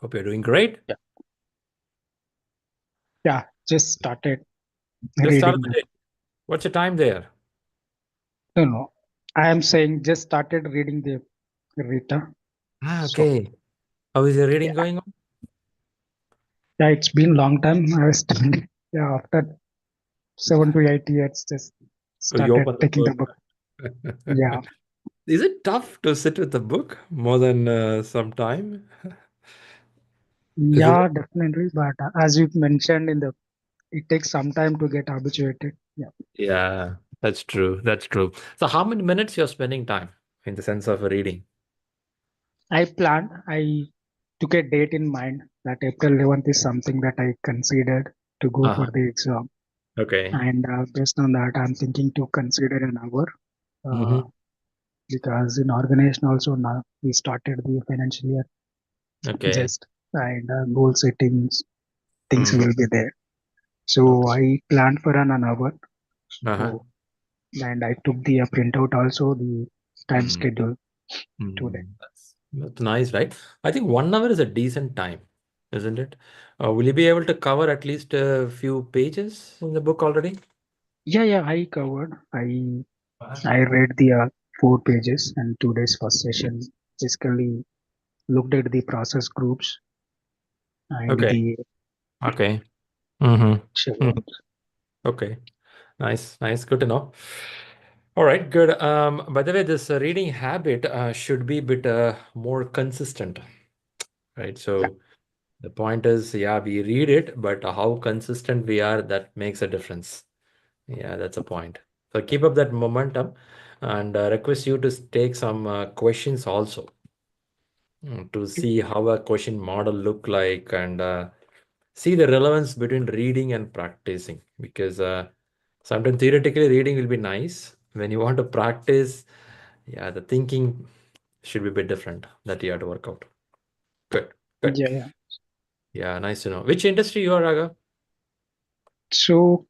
Hope you're doing great. Yeah, yeah, just started Just started reading the the day. What's your time there? no no. I am saying just started reading the Rita. So Okay. How is your yeah, reading going on? yeah, it's been long time. I was studying. Yeah, after 7 to 8 years, just Oh, you started open the taking the book. book. Yeah, Is it tough to sit with the book more than some time? Isn't yeah, it? definitely. But as you mentioned it takes some time to get habituated. Yeah, Yeah, that's true. That's true. So how many minutes you're spending time in the sense of reading? I took a date in mind that April 11th is something that I considered to go for Uh-huh. the exam. Okay. And based on that, I'm thinking to consider an hour uh, Mm-hmm. because in organization also now we started the financial year Okay. just and goal settings things Mm-hmm. will be there. So Okay. I planned for an hour. Uh-huh. So and I took the printout also the time Mm. schedule today. Mm. That's nice, right? I think 1 hour is a decent time, isn't it? Will you be able to cover at least a few pages in the book already? Yeah, I covered. I read the 4 pages and today's first session. Basically looked at the process groups and Okay. the Okay. Mm-hmm. schedule. Okay. Nice. Nice. Good to know. All right. Good. By the way, this reading habit should be a bit more consistent, right? Yeah, So the point is, yeah, we read it, but how consistent we are, that makes a difference. Yeah, that's a point. So keep up that momentum and request you to take some questions also to see how a question model look like and see the relevance between reading and practicing because sometimes theoretically reading will be nice. When you want to practice, yeah, the thinking should be a bit different that you have to work out. Good, good. yeah. Yeah, nice to know. Which industry you are, Raga? So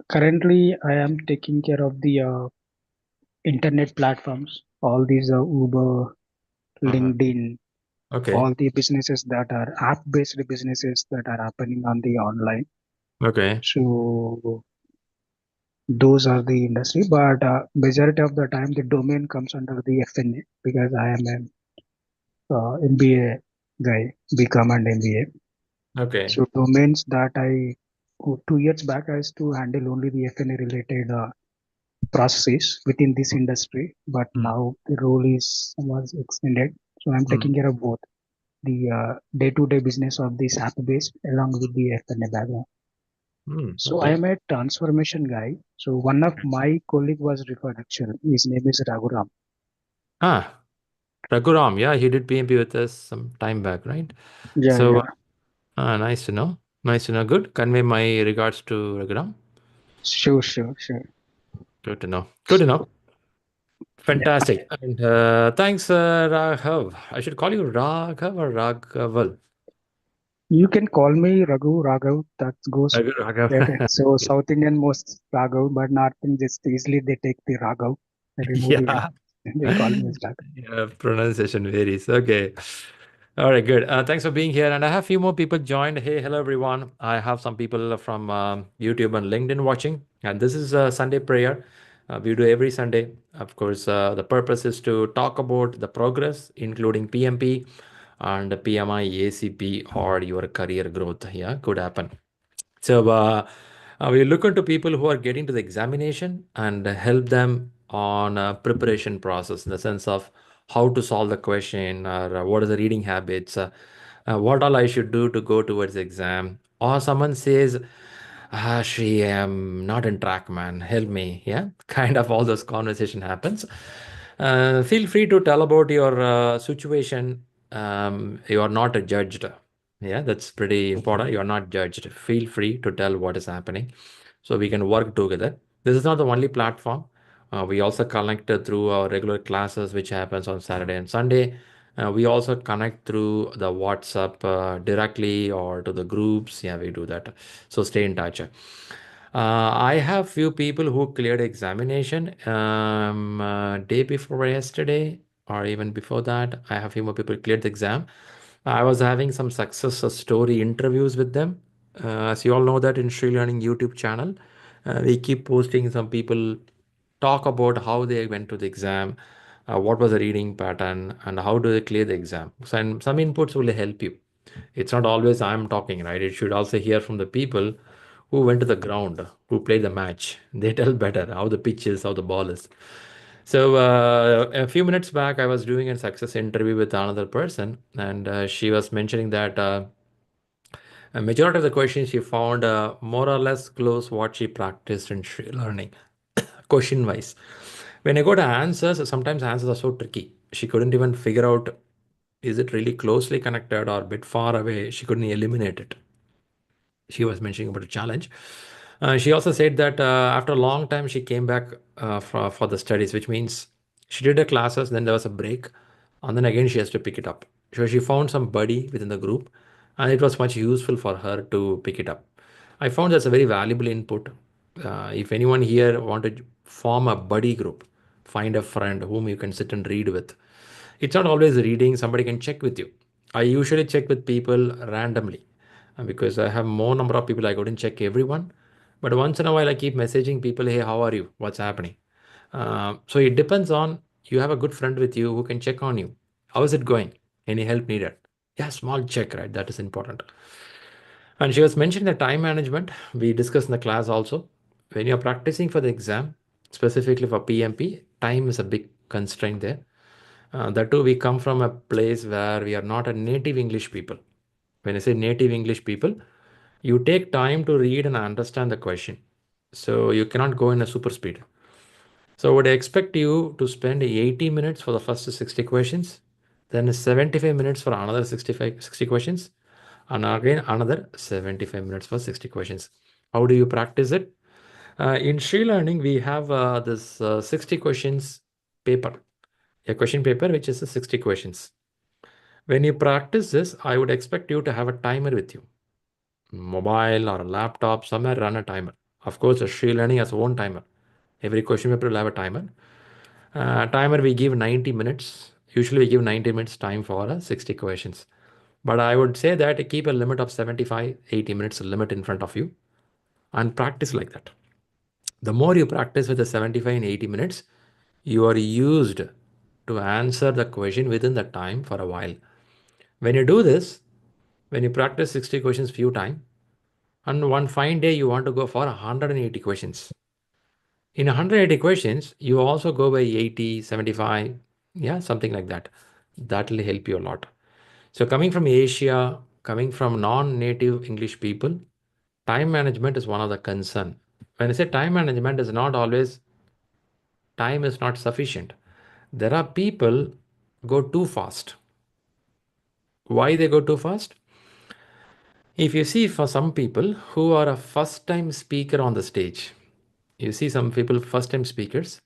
currently, I am taking care of the internet platforms, all these Uber, Uh-huh. LinkedIn, Okay, all the businesses that are app-based businesses that are happening on the online. okay. So those are the industry, but majority of the time the domain comes under the FNA because I am an MBA guy, BCom and MBA. Okay. So domains that 2 years back I used to handle only the FNA related processes within this industry, but Mm. now the role is was extended. So I'm Mm. taking care of both the day-to-day business of this app-based along with the FNA background. Mm. So I Okay. am a transformation guy. So one of my colleague was referred actually. His name is Raghuram. Ah, Raghuram. Yeah, he did PMP with us some time back, right? Yeah, So, yeah. nice to know. Nice to know. Good. Convey my regards to Raghuram. Sure. Good to know. Good to know. Yeah. Fantastic. And thanks, Raghav. I should call you Raghav or Raghaval? You can call me Raghav. That goes Raghav. better. So South Indian most Raghav, but North Indian just easily they take the Raghav. They remove the Yeah. and they call me as Raghav. Yeah, pronunciation varies. Okay. All right, good. Thanks for being here. And I have a few more people joined. Hey, hello, everyone. I have some people from YouTube and LinkedIn watching. And this is Sunday prayer. We do every Sunday. Of course, the purpose is to talk about the progress, including PMP and PMI-ACP or your career growth. Yeah, could happen. So we look into people who are getting to the examination and help them on a preparation process in the sense of how to solve the question or what are the reading habits, what all I should do to go towards the exam. Or someone says, Shri, I'm not in track, man. Help me. Yeah, kind of all those conversation happens. Feel free to tell about your situation. You are not judged. Yeah, that's pretty important. You're not judged. Feel free to tell what is happening so we can work together. This is not the only platform. We also connect through our regular classes, which happens on Saturday and Sunday. We also connect through the WhatsApp directly or to the groups. Yeah, we do that. So stay in touch. I have few people who cleared examination day before yesterday or even before that. I have few more people cleared the exam. I was having some success story interviews with them. As you all know that in ShriLearning YouTube channel, we keep posting some people talk about how they went to the exam, what was the reading pattern, and how do they clear the exam. So, and some inputs will help you. It's not always I'm talking, right? It should also hear from the people who went to the ground, who played the match. They tell better how the pitch is, how the ball is. So a few minutes back, I was doing a success interview with another person, and she was mentioning that a majority of the questions she found more or less close what she practiced in learning, question wise. When I go to answers, sometimes answers are so tricky. She couldn't even figure out is it really closely connected or a bit far away. She couldn't eliminate it. She was mentioning about a challenge. She also said that after a long time she came back for the studies, which means she did her classes, then there was a break, and then again she has to pick it up. So she found some buddy within the group, and it was much useful for her to pick it up. I found that's a very valuable input. If anyone here want to form a buddy group, find a friend whom you can sit and read with. It's not always reading, somebody can check with you. I usually check with people randomly because I have more number of people. I couldn't check everyone, but once in a while I keep messaging people, hey, how are you? What's happening? So it depends on you have a good friend with you who can check on you. How is it going? Any help needed? Yeah, small check, right? That is important. And she was mentioning the time management. We discussed in the class also. When you're practicing for the exam, specifically for PMP, time is a big constraint there. That too, we come from a place where we are not a native English people. When I say native English people, you take time to read and understand the question. So you cannot go in a super speed. So would I expect you to spend 80 minutes for the first 60 questions, then 75 minutes for another 60 questions, and again another 75 minutes for 60 questions. How do you practice it? In ShriLearning, we have this 60 questions paper, a question paper which is 60 questions. When you practice this, I would expect you to have a timer with you, mobile or a laptop, somewhere run a timer. Of course, ShriLearning has own timer. Every question paper will have a timer. Timer we give 90 minutes. Usually we give 90 minutes time for 60 questions. But I would say that keep a limit of 75, 80 minutes limit in front of you and practice like that. The more you practice with the 75 and 80 minutes, you are used to answer the question within the time for a while. When you do this, when you practice 60 questions few times, and one fine day you want to go for 180 questions. In 180 questions, you also go by 80, 75, yeah, something like that. That will help you a lot. So coming from Asia, coming from non-native English people, time management is one of the concern. When I say time management is not always time is not sufficient. There are people go too fast. Why they go too fast? If you see for some people who are a first time speaker on the stage, you see some people first time speakers,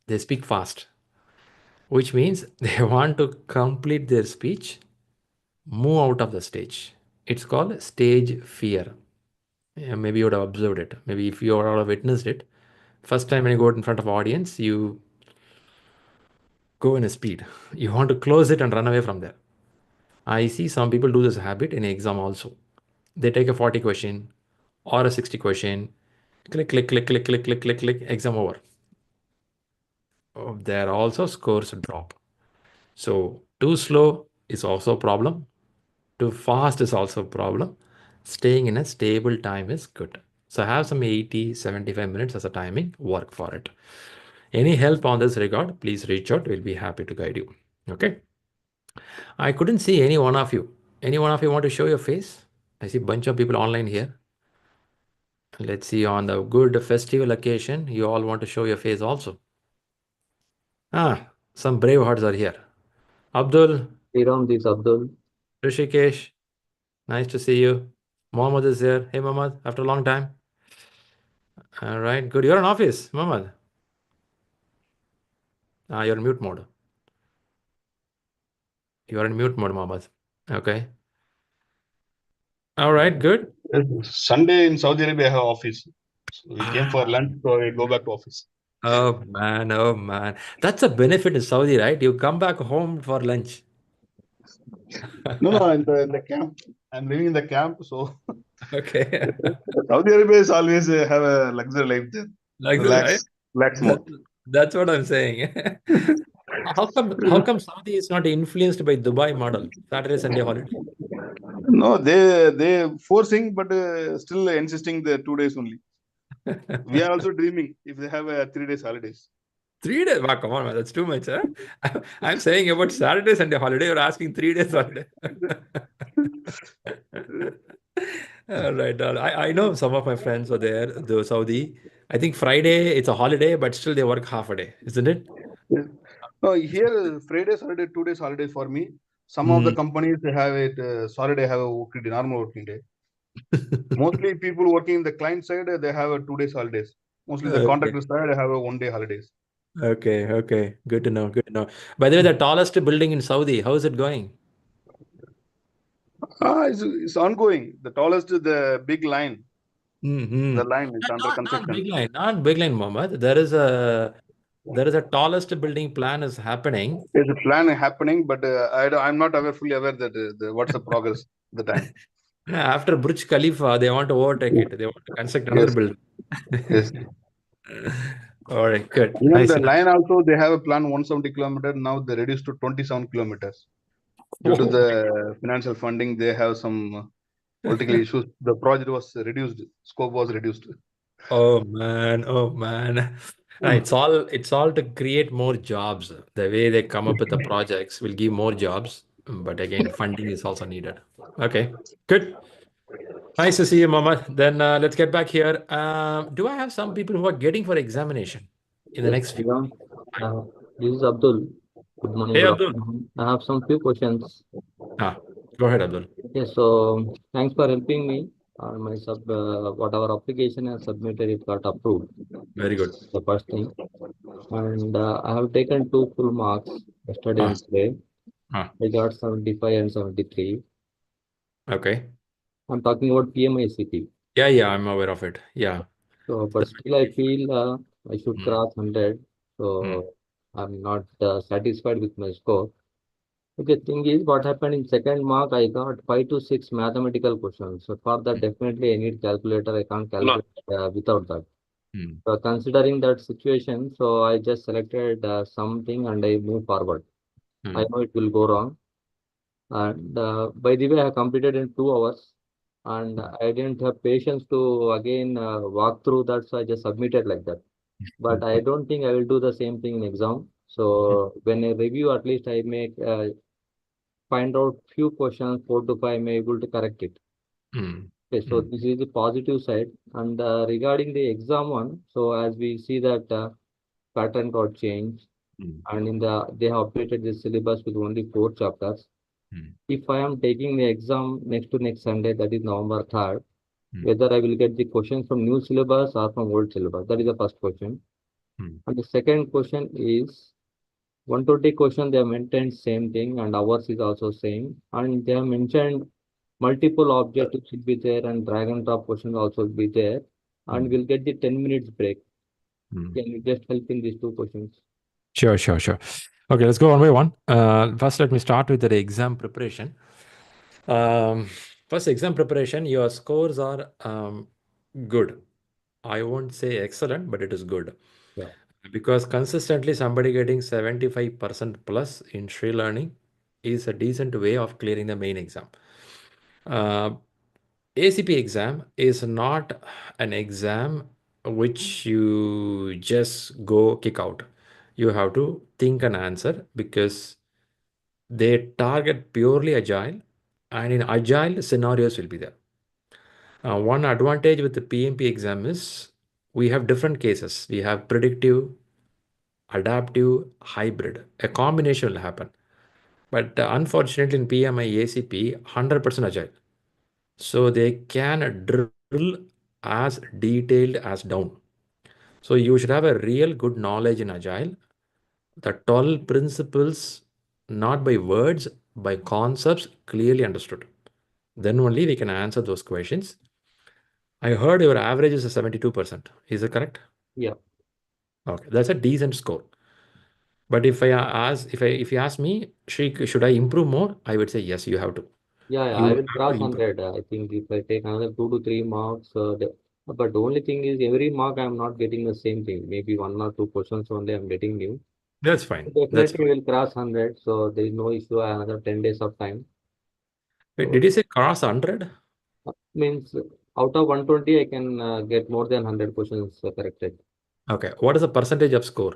they speak fast, which means they want to complete their speech, move out of the stage. It's called stage fear. Yeah, maybe you would have observed it. Maybe if you all have witnessed it, first time when you go out in front of audience, you go in a speed. You want to close it and run away from there. I see some people do this habit in exam also. They take a 40 question or a 60 question, click, click, click, click, click, click, click, click, exam over. Oh, there also scores drop. So too slow is also a problem. Too fast is also a problem. Staying in a stable time is good. So have some 80, 75 minutes as a timing, work for it. Any help on this regard, please reach out. We'll be happy to guide you. Okay. I couldn't see any one of you. Any one of you want to show your face? I see a bunch of people online here. Let's see on the good festival occasion, you all want to show your face also. Ah, some brave hearts are here. Abdul, Shriram, this Abdul. Rishikesh, nice to see you. Mohammed is here. Hey, Mohammed, after a long time. All right, good. You're in office, Mohammed. You're in mute mode. You're in mute mode, Mohammed. Okay. All right, good. Sunday in Saudi Arabia, I have office. So we came for Ah, lunch, so I go back to office. oh man, oh man. That's a benefit in Saudi, right? You come back home for lunch. No, in the camp. I'm living in the camp, so Okay. Saudi Arabia is always have a luxury life there. Like this, right? Relax That, mode. that's what I'm saying. How come Saudi is not influenced by Dubai model? Saturday, Sunday holiday. No, they forcing, but still insisting the 2 days only. We are also dreaming if they have a 3 days holidays. 3 days. Wow, come on, man. That's too much, huh? I'm saying about Saturday, Sunday holiday. You're asking 3 days holiday. All right. I know some of my friends are there, the Saudi. I think Friday it's a holiday, but still they work half a day, isn't it? Yes. No, here Friday, Saturday, 2 days holiday for me. Some of the Mm. companies they have it. Saturday have a working day, normal working day. Mostly people working in the client side, they have a 2 days holidays. Mostly the Okay. contractor side, they have a 1 day holidays. Okay. Okay. Good to know. Good to know. By the way, the tallest building in Saudi, how is it going? It's ongoing. The tallest, the big line, Mm-hmm. the line is under Not construction. big line, not big line, Mohammed. There is a tallest building plan is happening. There's a plan happening, but I'm not fully aware that what's the progress at the time. After Burj Khalifa, they want to overtake it. They want to construct another Yes, building. yes. All right, good. Even Nice. the line also, they have a plan 170 kilometers. Now they reduced to 27 kilometers. Due to Oh, the financial funding, they have some political issues. The project was reduced, scope was reduced. oh man, oh man. It's all to create more jobs. The way they come up with the projects will give more jobs, but again, funding is also needed. Okay, good. Nice to see you, Mohammed. Then let's get back here. Do I have some people who are getting for examination in the Yes, next few? Shriram. Uh, this is Abdul. Good morning, Hey, good Abdul. afternoon. I have some few questions. Ah, go ahead, Abdul. Yes, so thanks for helping me. My whatever application I submitted, it got approved. Very good. The first thing, and I have taken two full marks yesterday Ah, and today. ah, I got 75 and 73. okay. I'm talking about PMI-ACP. Yeah, yeah, I'm aware of it. Yeah. So, but That still, I feel I should mm, cross 100. mm, So, I'm not satisfied with my score. Okay, thing is, what happened in second mark, I got 5 to 6 mathematical questions. So for that, definitely I need calculator. I can't calculate without that. mm, So considering that situation, so I just selected something and I move forward. I mm, know it will go wrong. And by the way, I completed in 2 hours. And I didn't have patience to again walk through that, so I just submitted like that. But I don't think I will do the same thing in exam. So when I review, at least I make find out few questions, 4 to 5, may able to correct it. mm, Okay, so mm, this is the positive side. And regarding the exam one, so as we see that pattern got changed, mm, and in they have updated the syllabus with only 4 chapters. mm, If I am taking the exam next to next Sunday, that is November 3rd, mm, whether I will get the questions from new syllabus or from old syllabus, that is the first question. mm, And the second question is 120 question they have maintained same thing, and ours is also same, and they have mentioned multiple objectives will be there and drag and drop questions also will be there, and mm, we'll get the 10 minutes break. mm. Can you just help in these two questions? Sure, sure, sure. Okay, let's go one by one. First, let me start with the exam preparation. Um, First, exam preparation, your scores are good. I won't say excellent, but it is good. Yeah. Because consistently somebody getting 75% plus in Shri Learning is a decent way of clearing the main exam. Uh, ACP exam is not an exam which you just go kick out. You have to think and answer because they target purely agile, and in agile scenarios will be there. One advantage with the PMP exam is we have different cases. We have predictive, adaptive, hybrid. A combination will happen. But unfortunately, in PMI ACP, 100% agile. So they can drill as detailed as down. So you should have a real good knowledge in agile. The 12 principles, not by words, by concepts clearly understood. Then only we can answer those questions. I heard your average is a 72%. Is it correct? Yeah. Okay, that's a decent score. But if you ask me, Shri, should I improve more? I would say yes, you have to. Yeah, I You will have cross to improve. 100. I think if I take another 2 to 3 marks, but the only thing is every mark I'm not getting the same thing. Maybe 1 or 2 questions only I'm getting new. That's fine. That's Definitely fine. will cross 100. So there is no issue. Another 10 days of time. Wait, So did you say cross 100? means out of 120, I can get more than 100 questions corrected. Okay. What is the percentage of score?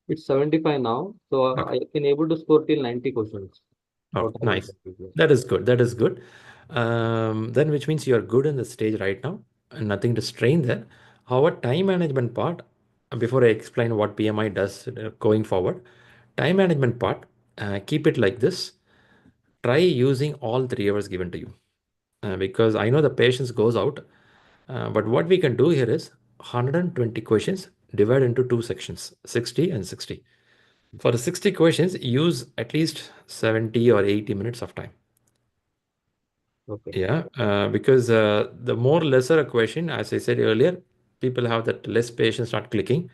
It's 75 now. So Okay. I can able to score till 90 questions Oh, out of nice. 120. That is good. That is good. Then which means you're good in the stage right now and nothing to strain there. However, time management part, before I explain what PMI does going forward, time management part, keep it like this. Try using all 3 hours given to you because I know the patience goes out. But what we can do here is 120 questions divided into two sections, 60 and 60. For the 60 questions, use at least 70 or 80 minutes of time. Okay. Yeah, because the more lesser a question, as I said earlier, people have that less patience start clicking.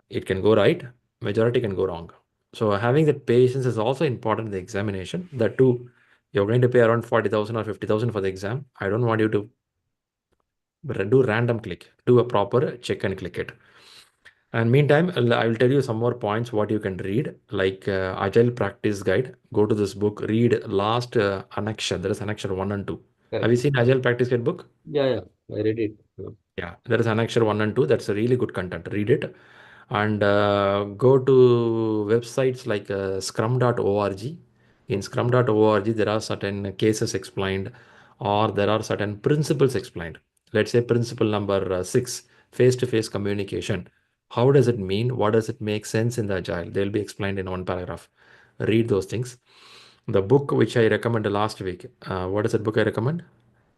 It can go right, majority can go wrong. So having that patience is also important in the examination. That too, you're going to pay around 40,000 or 50,000 for the exam. I don't want you to do random click. Do a proper check and click it. And meantime, I will tell you some more points what you can read, like Agile Practice Guide. Go to this book, read last annexure. There is annexure 1 and 2. Have Correct. you seen Agile Practice Guide book? Yeah. I read it. Yeah. Yeah, there is annexure 1 and 2. That's a really good content. Read it. And go to websites like scrum.org. In scrum.org, there are certain cases explained or there are certain principles explained. Let's say principle number 6, face-to-face communication. How does it mean? What does it make sense in the agile? They'll be explained in one paragraph. Read those things. The book which I recommended last week, what is that book I recommend?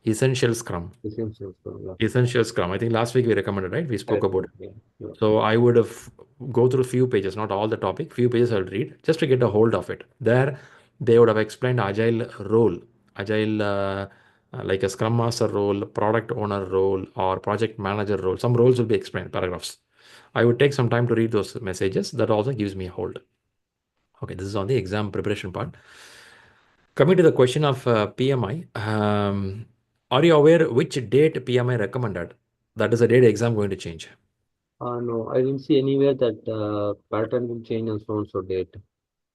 Essential Scrum. Essential. So, yeah. Essential Scrum. I think last week we recommended, right? We spoke Correct. about it. Yeah. Yeah. So I would have go through few pages, not all the topic, few pages I'll read just to get a hold of it. There, they would have explained agile role, agile like a scrum master role, product owner role, or project manager role. Some roles will be explained, paragraphs. I would take some time to read those messages. That also gives me a hold. Okay, this is on the exam preparation part. Coming to the question of PMI, are you aware which date PMI recommended? That is the date exam going to change. No, I didn't see anywhere that pattern will change on so and so date.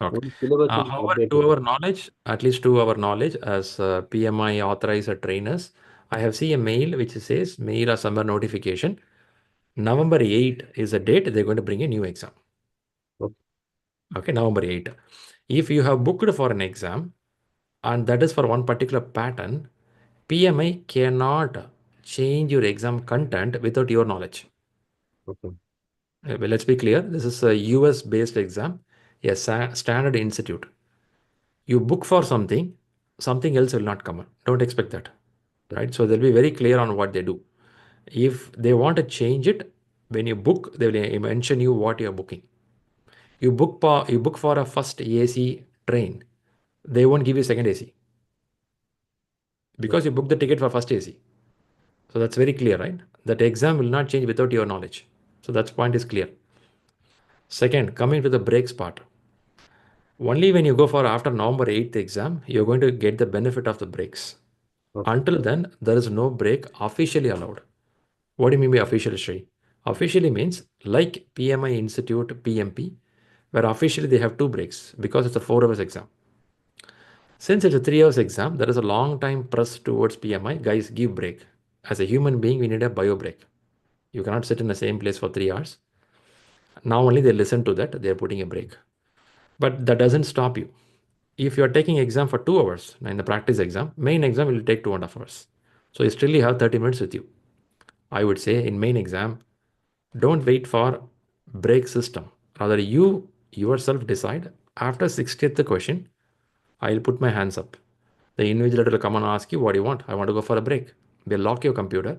Okay. Only syllabus will be However, to updated. our knowledge, at least to our knowledge, as PMI authorized trainers, I have seen a mail which says mail or summer notification. November 8 is the date they're going to bring a new exam. Okay. Okay, November 8. If you have booked for an exam and that is for one particular pattern, PMI cannot change your exam content without your knowledge. Okay. Well, let's be clear. This is a US based exam, a standard institute. You book for something, something else will not come. Don't expect that, right? So they'll be very clear on what they do. If they want to change it, when you book, they will mention you what you are booking. You book for a first AC train, they won't give you second AC Okay. because you booked the ticket for first AC. So that's very clear, right? That exam will not change without your knowledge. So that point is clear. Second, coming to the breaks part. Only when you go for after November 8th exam, you're going to get the benefit of the breaks. Okay. Until then, there is no break officially allowed. What do you mean by officially, Shri? Officially means like PMI Institute PMP, where officially they have two breaks because it's a 4 hours exam. Since it's a 3 hours exam, there is a long time press towards PMI. Guys, give break. As a human being, we need a bio break. You cannot sit in the same place for 3 hours. Now only they listen to that, they are putting a break. But that doesn't stop you. If you are taking exam for 2 hours in the practice exam, main exam will take 2.5 hours. So you still have 30 minutes with you. I would say in main exam, don't wait for break system. Rather, you yourself decide after 60th question, I'll put my hands up. The invigilator will come and ask you, what do you want? I want to go for a break. They'll lock your computer,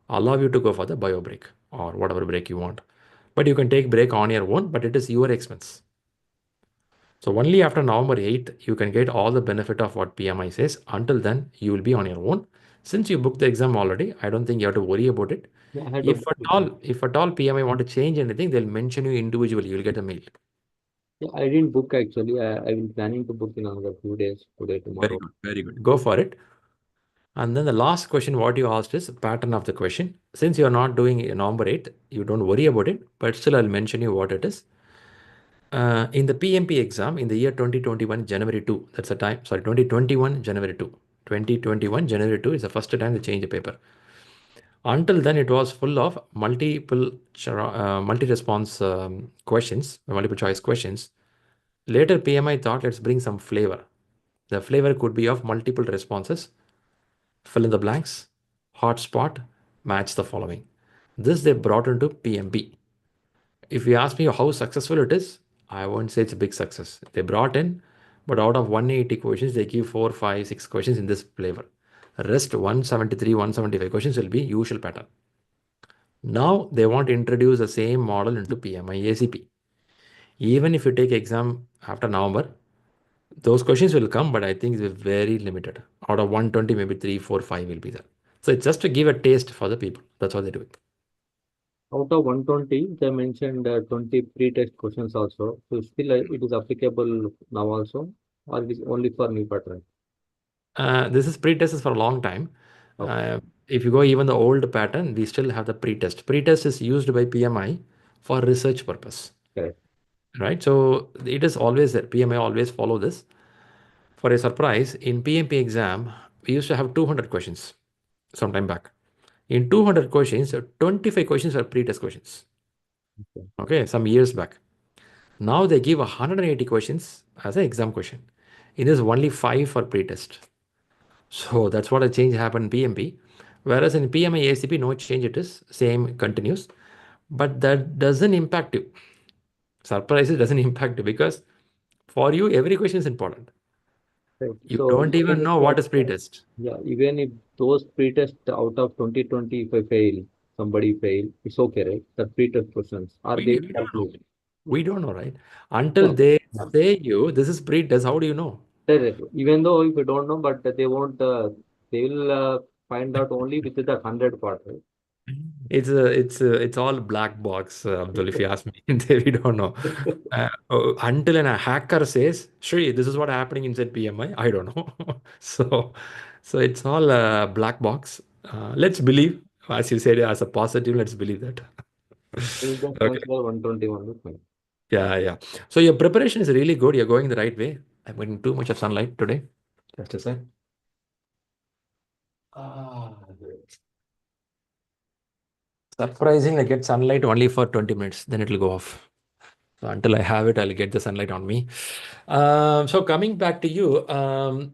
allow you to go for the bio break or whatever break you want. But you can take break on your own, but it is your expense. So only after November 8th, you can get all the benefit of what PMI says. Until then, you will be on your own. Since you booked the exam already, I don't think you have to worry about it. Yeah, I had to If book at it. all, if at all PMI want to change anything, they'll mention you individually. You'll get a mail. Yeah, I didn't book actually. I will planning to book in another few days, today, Very tomorrow. good, very good. Go for it. And then the last question, what you asked is pattern of the question. Since you're not doing a number 8, you don't worry about it, but still I'll mention you what it is. In the PMP exam in the year 2021, January 2, that's the time, sorry, 2021, January 2. 2021, January 2 is the first time they changed the paper. Until then, it was full of multi-response questions, multiple choice questions. Later, PMI thought, let's bring some flavor. The flavor could be of multiple responses, fill in the blanks, hotspot, match the following. This they brought into PMP. If you ask me how successful it is, I won't say it's a big success. They brought in, but out of 180 questions, they give 4, 5, 6 questions in this flavor. Rest 173, 175 questions will be usual pattern. Now they want to introduce the same model into PMI-ACP. Even if you take exam after November, those questions will come, but I think it's very limited. Out of 120, maybe 3, 4, 5 will be there. So it's just to give a taste for the people. That's what they do. Out of 120, they mentioned 20 pre-test questions also. So still it is applicable now also, or it is only for new pattern? This is pre-test is for a long time. Okay. If you go even the old pattern, we still have the pre-test. Pre-test is used by PMI for research purpose, Correct. right? So it is always there. PMI always follow this. For a surprise, in PMP exam, we used to have 200 questions some time back. In 200 questions, 25 questions are pre-test questions. Okay. Okay, some years back. Now they give 180 questions as an exam question. It is only 5 for pre-test. So that's what a change happened in PMP. Whereas in PMI-ACP, no change it is, same continues. But that doesn't impact you. Surprises doesn't impact you because for you, every question is important. Right. You So don't even even if know what is pre-test. yeah, even if those pre-test out of 2020, if I fail, somebody fail, it's okay, right? The pre-test questions, are We, they we don't know. calculate? We don't know, right? Until No. they Yeah. say you, this is pre-test, how do you know? Correct. Even though if you don't know, but they won't, they will find out only with the 100 part, right? It's all black box, Abdul, if you ask me. We don't know. Until a hacker says, Shri, this is what happening inside PMI. I don't know. So it's all black box. Let's believe, as you said, as a positive, let's believe that. We'll just Okay. consider 121 with me. Yeah, yeah. So your preparation is really good. You're going the right way. I'm getting too much of sunlight today. Just a sec. Ah, surprising, I get sunlight only for 20 minutes, then it'll go off. So until I have it, I'll get the sunlight on me. So coming back to you,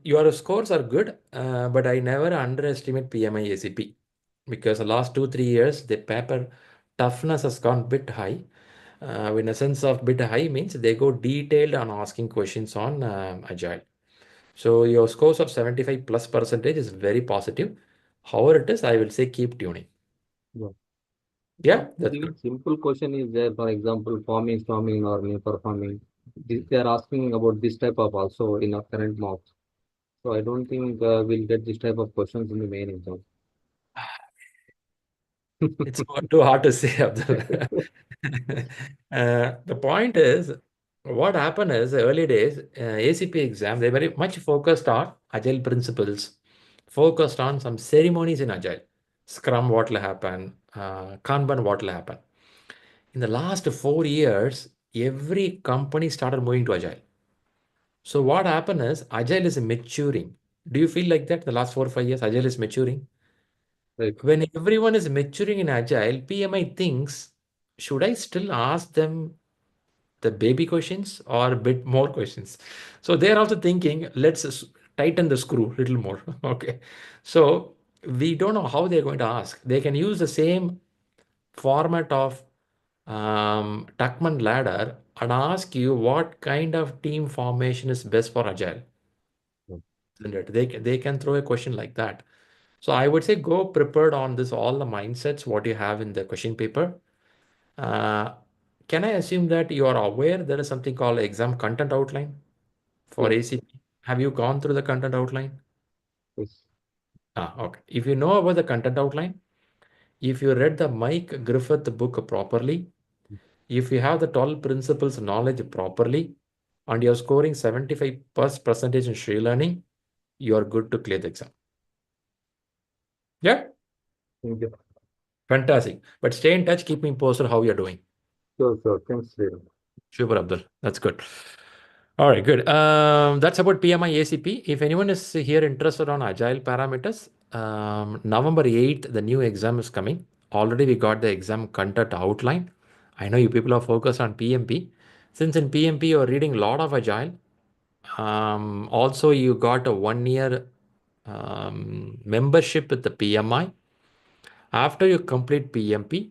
your scores are good, but I never underestimate PMI ACP because the last 2, 3 years, the paper toughness has gone bit high. In a sense of bit high means they go detailed on asking questions on Agile. So your scores of 75 plus percentage is very positive. However it is, I will say keep tuning. Yeah. Yeah, But that's the good. simple question is there, for example, farming, farming or new performing. They are asking about this type of also in our current mocks. So I don't think we'll get this type of questions in the main exam. It's too hard to say, Abdul. The point is, what happened is the early days, ACP exam, they very much focused on agile principles, focused on some ceremonies in agile. Scrum, what will happen, Kanban, what will happen. In the last 4 years, every company started moving to agile. So what happened is agile is maturing. Do you feel like that the last 4 or 5 years, agile is maturing? Right. When everyone is maturing in agile, PMI thinks, should I still ask them the baby questions or a bit more questions? So they're also thinking, let's tighten the screw a little more. Okay. So we don't know how they're going to ask. They can use the same format of Tuckman ladder and ask you what kind of team formation is best for agile. Isn't it? They can throw a question like that. So I would say go prepared on this, all the mindsets, what you have in the question paper. Uh, can I assume that you are aware there is something called exam content outline for Yes. ACP? Have you gone through the content outline? Yes. Okay. If you know about the content outline, if you read the Mike Griffith book properly, if you have the 12 principles knowledge properly, and you're scoring 75% in ShriLearning, you're good to clear the exam. Yeah, Thank you. fantastic. But stay in touch, keep me posted how you're doing. Sure. Thanks, Shriram. Super, Abdul. That's good. All right, good. That's about PMI-ACP. If anyone is here interested on agile parameters, November 8th, the new exam is coming. Already we got the exam content outline. I know you people are focused on PMP. Since in PMP you're reading a lot of agile, also you got a 1 year membership with the PMI. After you complete PMP,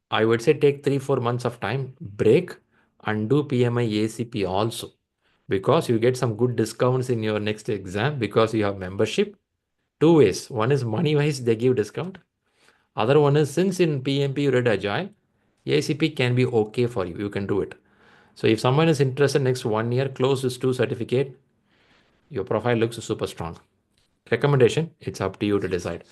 I would say take 3-4 months of time, break, and do PMI-ACP also, because you get some good discounts in your next exam because you have membership. Two ways. One is money wise, they give discount. Other one is, since in PMP you read agile, ACP can be okay for you. You can do it. So if someone is interested next 1 year, close this 2 certificate, your profile looks super strong. Recommendation, it's up to you to decide.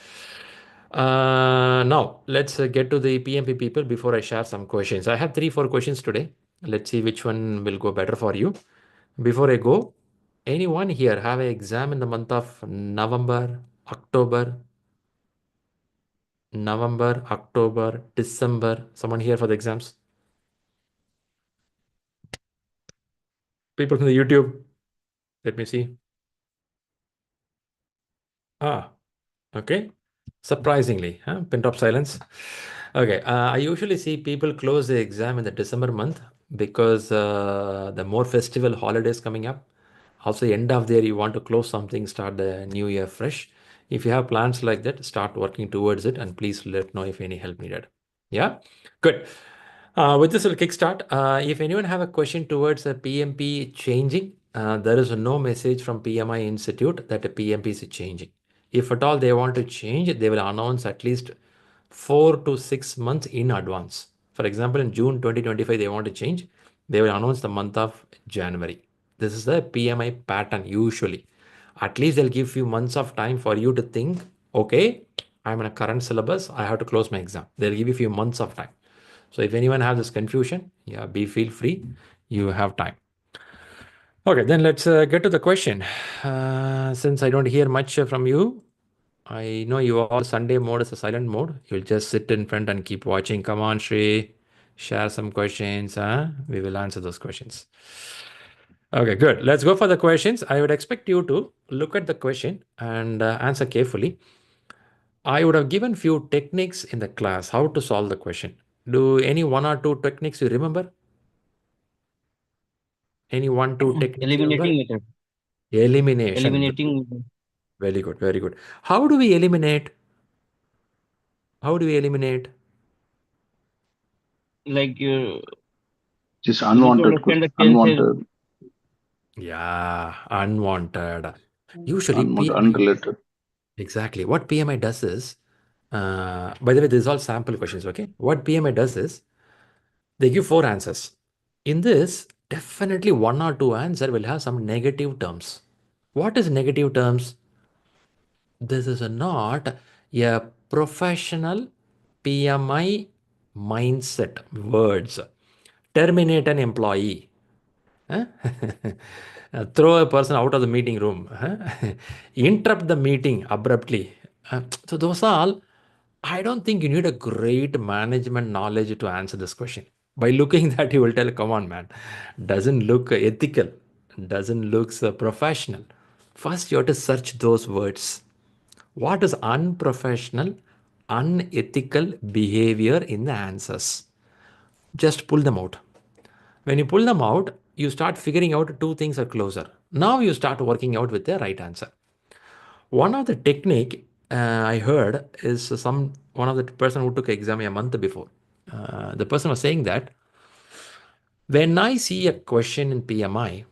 Now, let's get to the PMP people before I share some questions. I have 3-4 questions today. Let's see which one will go better for you. Before I go, anyone here have an exam in the month of November, October, December? Someone here for the exams? People from the YouTube? Let me see. Okay. Surprisingly, pin drop silence. Okay, I usually see people close the exam in the December month because the more festival holidays coming up. Also, end of the year, you want to close something, start the new year fresh. If you have plans like that, start working towards it, and please let know if any help needed. Yeah, good. With this, we'll kickstart. If anyone have a question towards the PMP changing, there is no message from PMI Institute that the PMP is changing. If at all they want to change, they will announce at least 4 to 6 months in advance. For example, in June 2025, they want to change, they will announce the month of January. This is the PMI pattern usually. At least they'll give you months of time for you to think, okay, I'm in a current syllabus, I have to close my exam. They'll give you a few months of time. So if anyone has this confusion, yeah, feel free. You have time. Okay, then let's get to the question. Since I don't hear much from you, I know you all Sunday mode is a silent mode. You'll just sit in front and keep watching. Come on, Shri, share some questions. We will answer those questions. Okay, good. Let's go for the questions. I would expect you to look at the question and answer carefully. I would have given few techniques in the class how to solve the question. Do any 1 or 2 techniques you remember? Any 1, 2 techniques you remember? Eliminating method. Elimination. Eliminating method. Very good. Very good. How do we eliminate? How do we eliminate? Like Just you need to unwanted understand the tenses. unwanted, Yeah, unwanted. Usually, unrelated. exactly. What PMI does is, by the way, this is all sample questions, okay? What PMI does is, they give 4 answers. In this, definitely 1 or 2 answer will have some negative terms. What is negative terms? This is not a professional PMI mindset words. Terminate an employee. Huh? Throw a person out of the meeting room. Huh? Interrupt the meeting abruptly. So those are all, I don't think you need a great management knowledge to answer this question. By looking that, you will tell, come on, man, doesn't look ethical, doesn't look professional. First, you have to search those words. What is unprofessional, unethical behavior in the answers? Just pull them out. When you pull them out, you start figuring out 2 things are closer. Now you start working out with the right answer. One of the technique I heard is one of the person who took exam a month before. The person was saying that when I see a question in PMI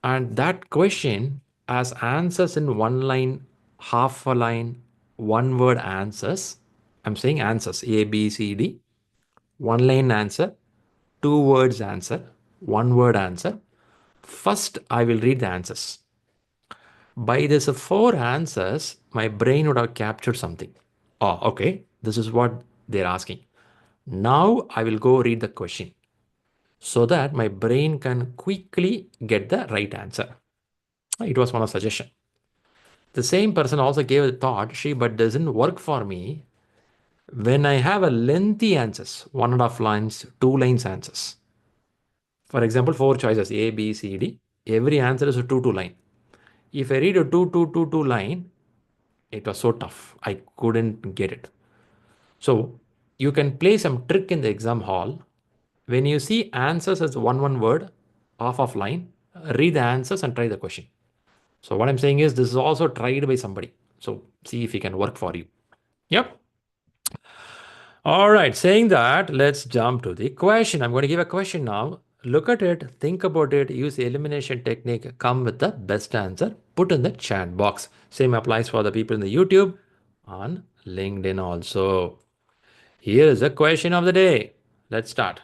and that question has answers in 1 line, half a line, 1 word answers, I'm saying answers A, B, C, D, 1 line answer, 2 words answer, 1 word answer. First, I will read the answers. By this 4 answers, my brain would have captured something. Oh, okay, this is what they're asking. Now I will go read the question. so that my brain can quickly get the right answer. It was one of suggestion. The same person also gave a thought, Shri, but doesn't work for me when I have a lengthy answers, 1.5 lines, 2 lines answers. For example, 4 choices, A, B, C, D. Every answer is a 2 line. If I read a 2 line, it was so tough. I couldn't get it. So you can play some trick in the exam hall. When you see answers as one word, half of line, read the answers and try the question. So what I'm saying is this is also tried by somebody. So see if it can work for you. Yep. All right. Saying that, let's jump to the question. I'm going to give a question now. Look at it, think about it, use the elimination technique, come with the best answer, put in the chat box. Same applies for the people in the YouTube, on LinkedIn also. Here is the question of the day. Let's start.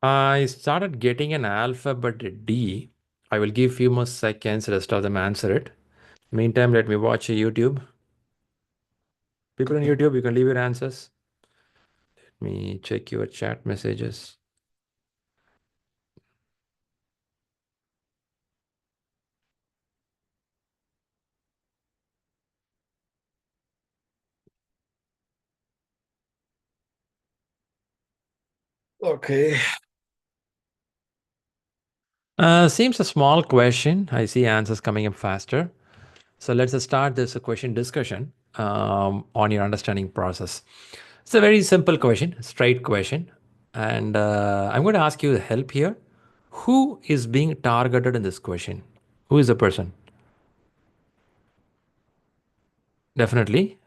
I started getting an alphabet D. I will give few more seconds, rest of them answer it. Meantime, let me watch YouTube. People on YouTube, you can leave your answers. Let me check your chat messages. Okay. Seems a small question. I see answers coming up faster. So let's start this question discussion on your understanding process. It's a very simple question, straight question. And I'm going to ask you help here. Who is being targeted in this question? Who is the person? Definitely.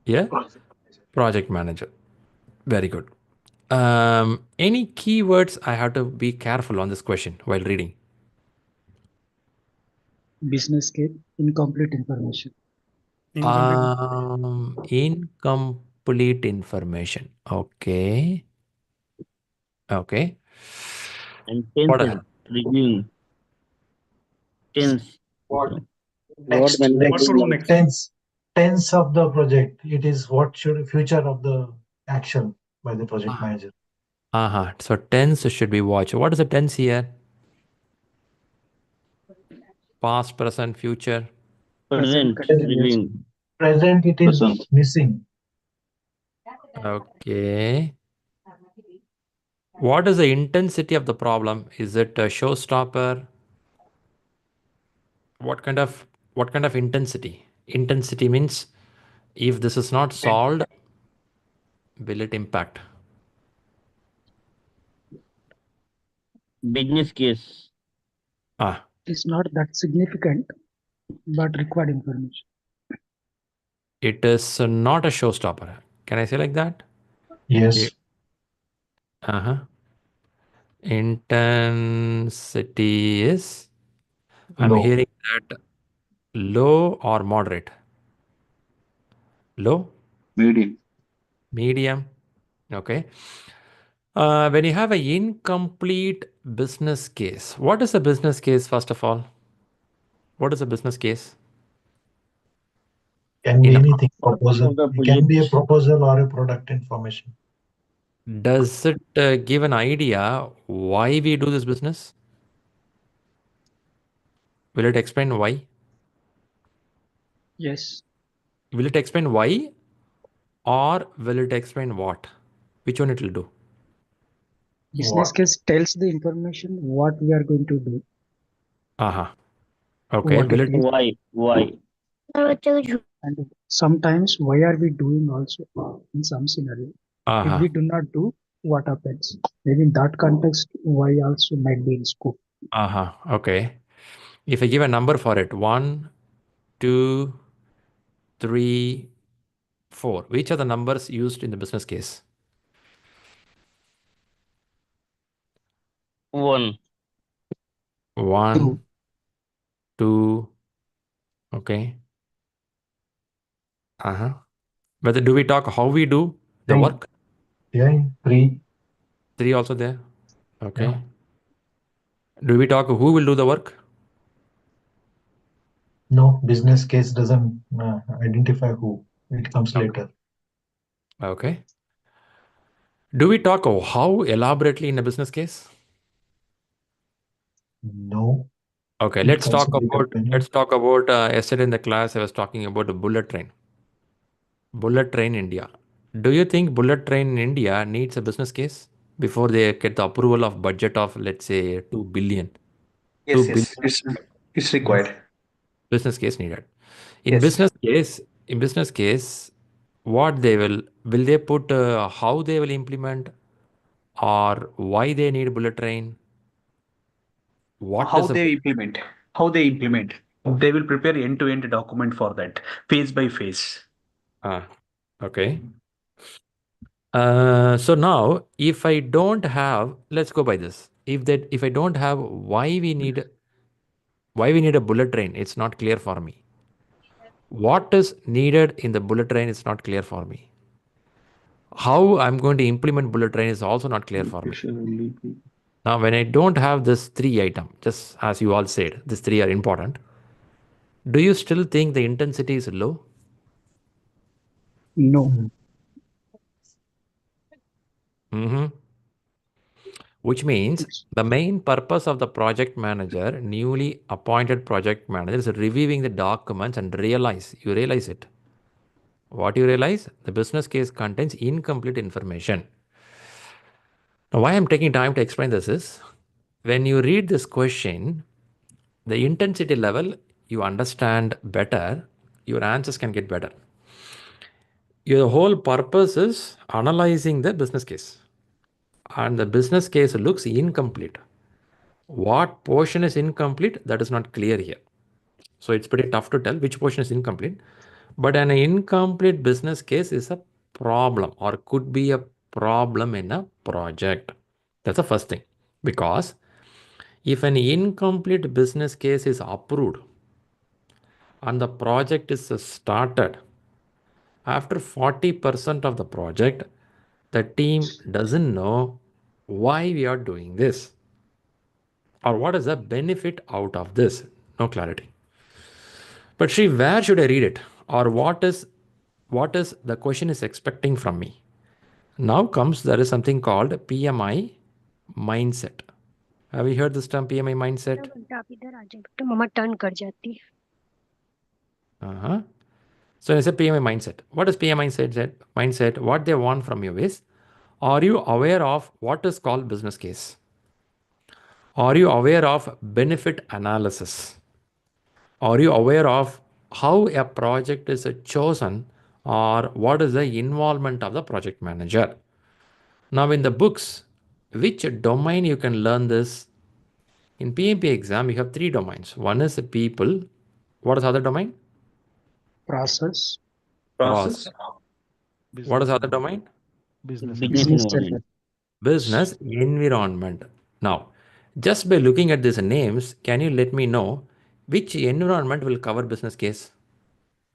Yeah. Project manager. Very good. Any keywords I have to be careful on this question while reading? Business case, incomplete information. Incomplete information. Okay. Okay. And What tense else? reviewing. Tense. Next, when next, What to do next? tense of the project. It is what should future of the action by the project Ah. manager. Uh-huh. So tense should be watched. What is the tense here? Past, present, future. Present Continuous. reviewing. Present, it is missing. Okay. What is the intensity of the problem? Is it a showstopper? What kind of intensity? Intensity means if this is not solved, will it impact? Business case. Ah, It's not that significant, but required information. it is not a showstopper. Can I say like that? Yes. Uh-huh. Intensity is, I'm Low. hearing that low or moderate. Low, Medium. medium. Okay. When you have an incomplete business case, what is a business case, first of all? What is a business case? Can be In a, anything. Proposal. Of the It can be a project. proposal or a product information. does it give an idea why we do this business? Will it explain why? Yes. Will it explain why or will it explain what? Which one it will do? Business What? case tells the information what we are going to do, Uh-huh. Okay. what Will it it? is, Why? and sometimes why are we doing also in some scenario. If Uh-huh. we do not do, what happens? Maybe in that context, why also might be in scope. Okay. If I give a number for it, 1, 2, 3, 4, which are the numbers used in the business case? 1. 1, 2, okay. Whether do we talk how we do the Three. work? Yeah, 3. 3 also there. Okay. Yeah. Do we talk who will do the work? No, business case doesn't identify who. It comes Okay. later. Okay. Do we talk how elaborately in a business case? No, Okay, it let's comes talk in later. about yesterday in the class I was talking about a bullet train. Bullet train India. Do you think bullet train in India needs a business case before they get the approval of budget of let's say 2 billion? 2 Yes, billion it's Yes. required. business case needed. In Yes. business case, what will they put how they will implement or why they need bullet train? What How is a they implement? How they implement? They will prepare end-to-end document for that, phase by phase. okay. So now, if I don't have, let's go by this. If I don't have why we need a bullet train, it's not clear for me. What is needed in the bullet train is not clear for me. How I'm going to implement bullet train is also not clear for me. Now, when I don't have this 3 item, just as you all said, these 3 are important. Do you still think the intensity is low? No. Which means the main purpose of the project manager, newly appointed project manager, is reviewing the documents and you realize it. What you realize? The business case contains incomplete information. Now, why I'm taking time to explain this is when you read this question, the intensity level you understand better, your answers can get better. Your whole purpose is analyzing the business case, and the business case looks incomplete. What portion is incomplete? That is not clear here. So it's pretty tough to tell which portion is incomplete. But an incomplete business case is a problem or could be a problem in a project. That's the first thing. Because if an incomplete business case is approved and the project is started, after 40% of the project, the team doesn't know why we are doing this or what is the benefit out of this. No clarity. But Shri, where should I read it? Or what is the question is expecting from me? Now comes there is something called PMI mindset. Have you heard this term PMI mindset? आप इधर आ जाओ बेटा मम्मा turn कर जाती है Uh-huh. So it's a PMI mindset. What is PMI mindset? What they want from you is, are you aware of what is called business case? Are you aware of benefit analysis? Are you aware of how a project is chosen or what is the involvement of the project manager? Now in the books, which domain you can learn this? In PMP exam, you have 3 domains. One is the people. What is the other domain? Process. Process. What is the other domain? Business Business environment. Business environment. Now, just by looking at these names, can you let me know which environment will cover business case?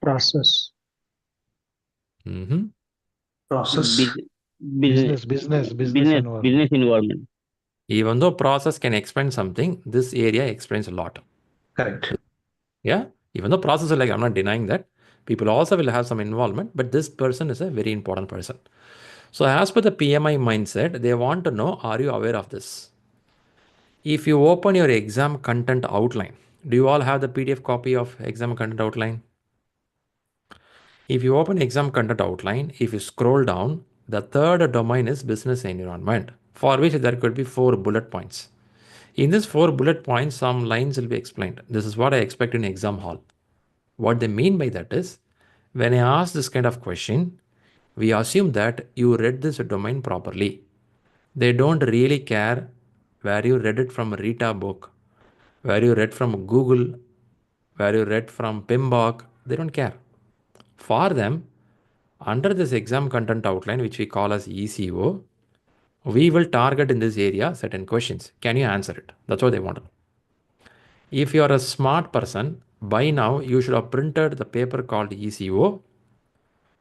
Process. Process. Business environment. Even though process can explain something, this area explains a lot. Correct. Yeah. Even though process is like, I'm not denying that. People also will have some involvement, but this person is a very important person. So as per the PMI mindset, they want to know, are you aware of this? If you open your exam content outline, do you all have the PDF copy of exam content outline? If you open exam content outline, if you scroll down, the third domain is business environment, for which there could be 4 bullet points. In this 4 bullet points, some lines will be explained. This is what I expect in exam hall. What they mean by that is, when I ask this kind of question, we assume that you read this domain properly. They don't really care where you read it from a Rita book, where you read from Google, where you read from PMBOK, they don't care. For them, under this exam content outline, which we call as ECO, we will target in this area certain questions. Can you answer it? That's what they want. If you are a smart person, by now you should have printed the paper called ECO,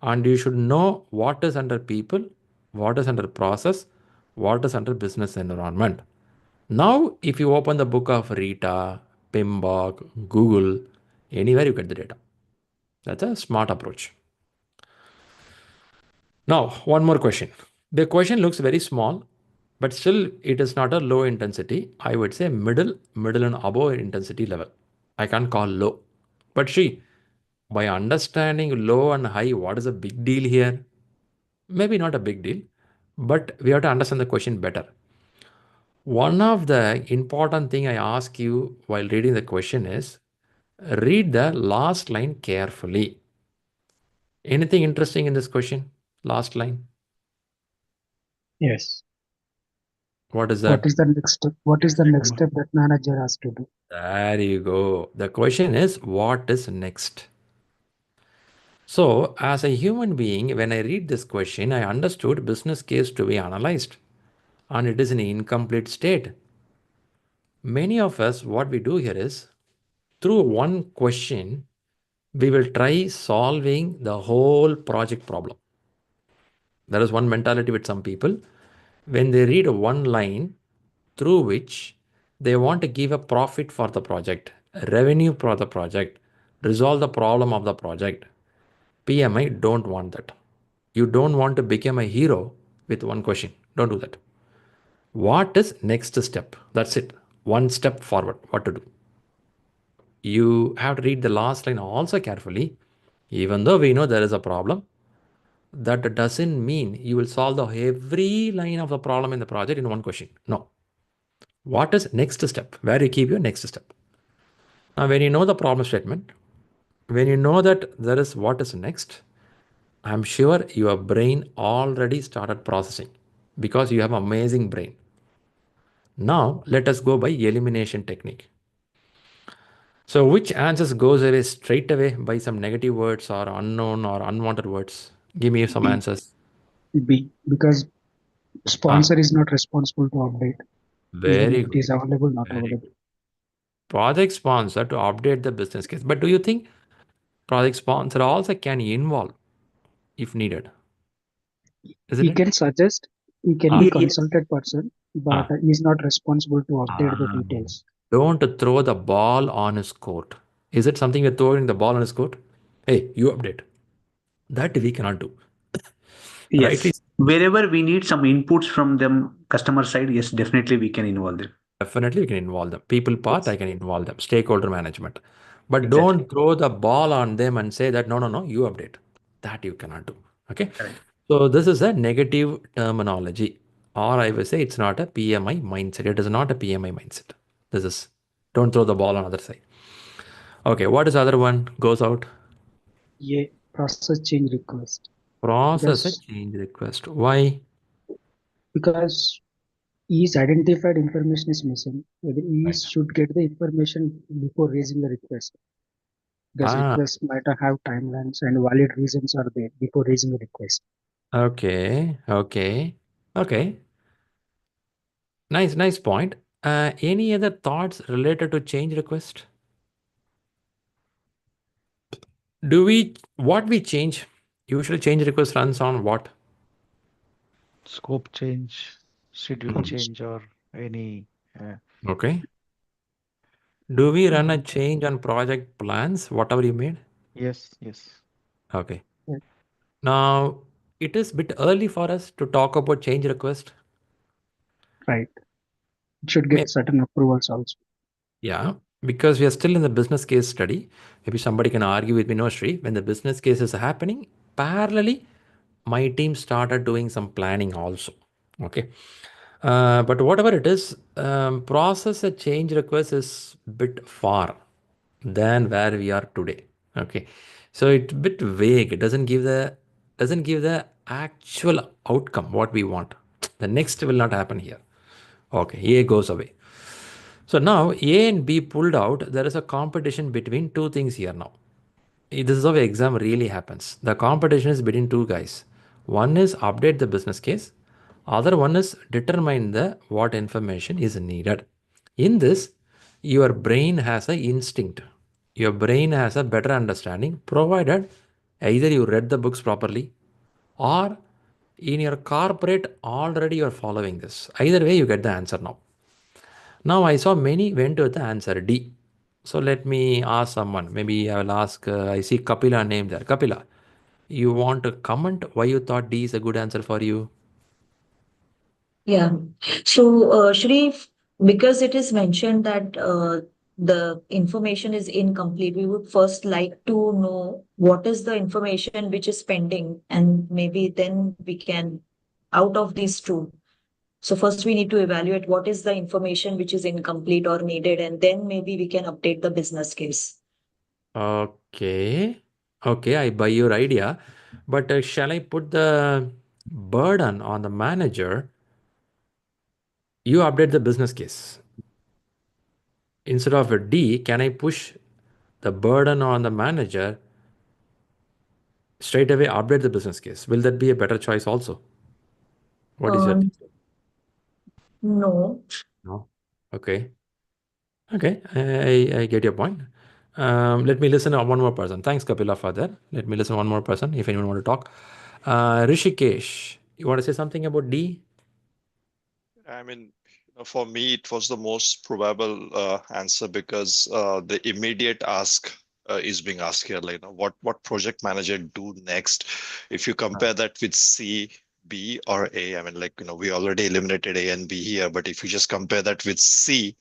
and you should know what is under people, what is under process, what is under business environment. Now, if you open the book of Rita, PMBOK, Google, anywhere you get the data. That's a smart approach. Now, one more question. The question looks very small, but still it is not a low intensity. I would say middle and above intensity level. I can't call low. But Shri, by understanding low and high, what is a big deal here? Maybe not a big deal, but we have to understand the question better. One of the important thing I ask you while reading the question is read the last line carefully. Anything interesting in this question? Last line. Yes. What is What that? is the next step? What is the next step that manager has to do? There you go. The question is what is next? So, as a human being, when I read this question, I understood business case to be analyzed and it is in an incomplete state. Many of us, what we do here is through one question, we will try solving the whole project problem. There is one mentality with some people. When they read one line through which they want to give a profit for the project, revenue for the project, resolve the problem of the project, PMI don't want that. You don't want to become a hero with one question. Don't do that. What is next step? That's it. One step forward. What to do? You have to read the last line also carefully. Even though we know there is a problem, that doesn't mean you will solve the every line of the problem in the project in one question. No. What is next step? Where you keep your next step. Now, when you know the problem statement, when you know that there is what is next, I'm sure your brain already started processing because you have amazing brain. Now, let us go by elimination technique. So, which answers goes away straight away by some negative words or unknown or unwanted words? Give me some B. answers. B. Because sponsor is not responsible to update, even Very if it good. is available, not Very available. good. Project sponsor to update the business case. But do you think project sponsor also can involve if needed? Isn't He it? can suggest, he can Ah, be Yes. consulted person, but ah, he is not responsible to update the ah. details. Don't throw the ball on his court. Is it something you're throwing the ball on his court? Hey, you update. That we cannot do. Rightly, Yes. Wherever we need some inputs from them, customer side, yes, definitely we can involve them. definitely we can involve them. People part, I Yes. can involve them. Stakeholder management. But Exactly. don't throw the ball on them and say that, no, you update. That you cannot do. Okay. Correct. So this is a negative terminology. Or I will say it's not a PMI mindset. It is not a PMI mindset. This is, don't throw the ball on other side. Okay. What is the other one? Goes out. Yeah, process change request. Process a Because change request. Why? because his identified information is missing, whether he Right. should get the information before raising the request. Because Ah, requests might have timelines and valid reasons are there before raising the request. okay. Okay. Okay. Nice point. Any other thoughts related to change request? What we change? Usually change request runs on what? Scope change, schedule Hmm. change, or any. Uh, Okay. Do we run a Um, change on project plans, whatever you made? yes, yes. Okay. yeah, Now, it is bit early for us to talk about change request. right. It should get Maybe. certain approvals also. Yeah, because we are still in the business case study. Maybe somebody can argue with me, no, Shri, when the business case is happening, parallelly, my team started doing some planning also. Okay. But whatever it is, process a change request is bit far than where we are today. Okay. So it's a bit vague. It doesn't give the actual outcome what we want. The next will not happen here. Okay, A goes away. So now A and B pulled out. There is a competition between two things here now. This is how exam really happens. The competition is between two guys. One is update the business case. Other one is determine the what information is needed. In this, your brain has an instinct. Your brain has a better understanding, provided either you read the books properly or in your corporate already you're following this. Either way, you get the answer now. Now I saw many went with the answer D. So let me ask someone. Maybe I will ask. I see Kapila name there. Kapila, you want to comment why you thought D is a good answer for you? Yeah. So, Shri, because it is mentioned that the information is incomplete, we would first like to know what is the information which is pending, and maybe then we can, out of these two. So, first we need to evaluate what is the information which is incomplete or needed, and then maybe we can update the business case. Okay. Okay, I buy your idea. But shall I put the burden on the manager? You update the business case. Instead of a D, can I push the burden on the manager straight away update the business case? Will that be a better choice also? What is your Um, no. no? Okay. Okay, I get your point. Let me listen to one more person. Thanks, Kapila, for that. Let me listen to one more person if anyone want to talk. Rishikesh, you want to say something about D? I mean, for me, it was the most probable answer because the immediate ask is being asked here. Like, what project manager do next? If you compare that with C, B, or A, I mean, like, we already eliminated A and B here, but if you just compare that with C,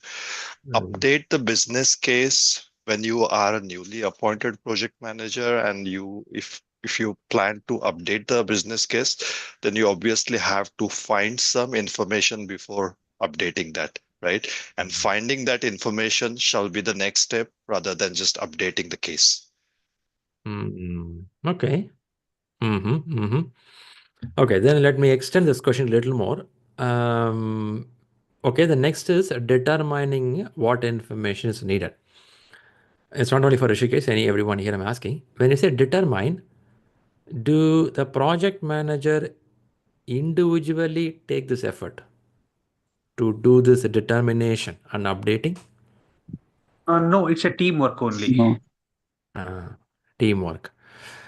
update the business case when you are a newly appointed project manager, and if you plan to update the business case, then you obviously have to find some information before updating that, right? And finding that information shall be the next step rather than just updating the case. Okay. Okay, then let me extend this question a little more. Okay, the next is determining what information is needed. It's not only for Rishikesh, everyone here I'm asking. When you say determine, do the project manager individually take this effort to do this determination and updating? No, it's a teamwork only. No. Teamwork.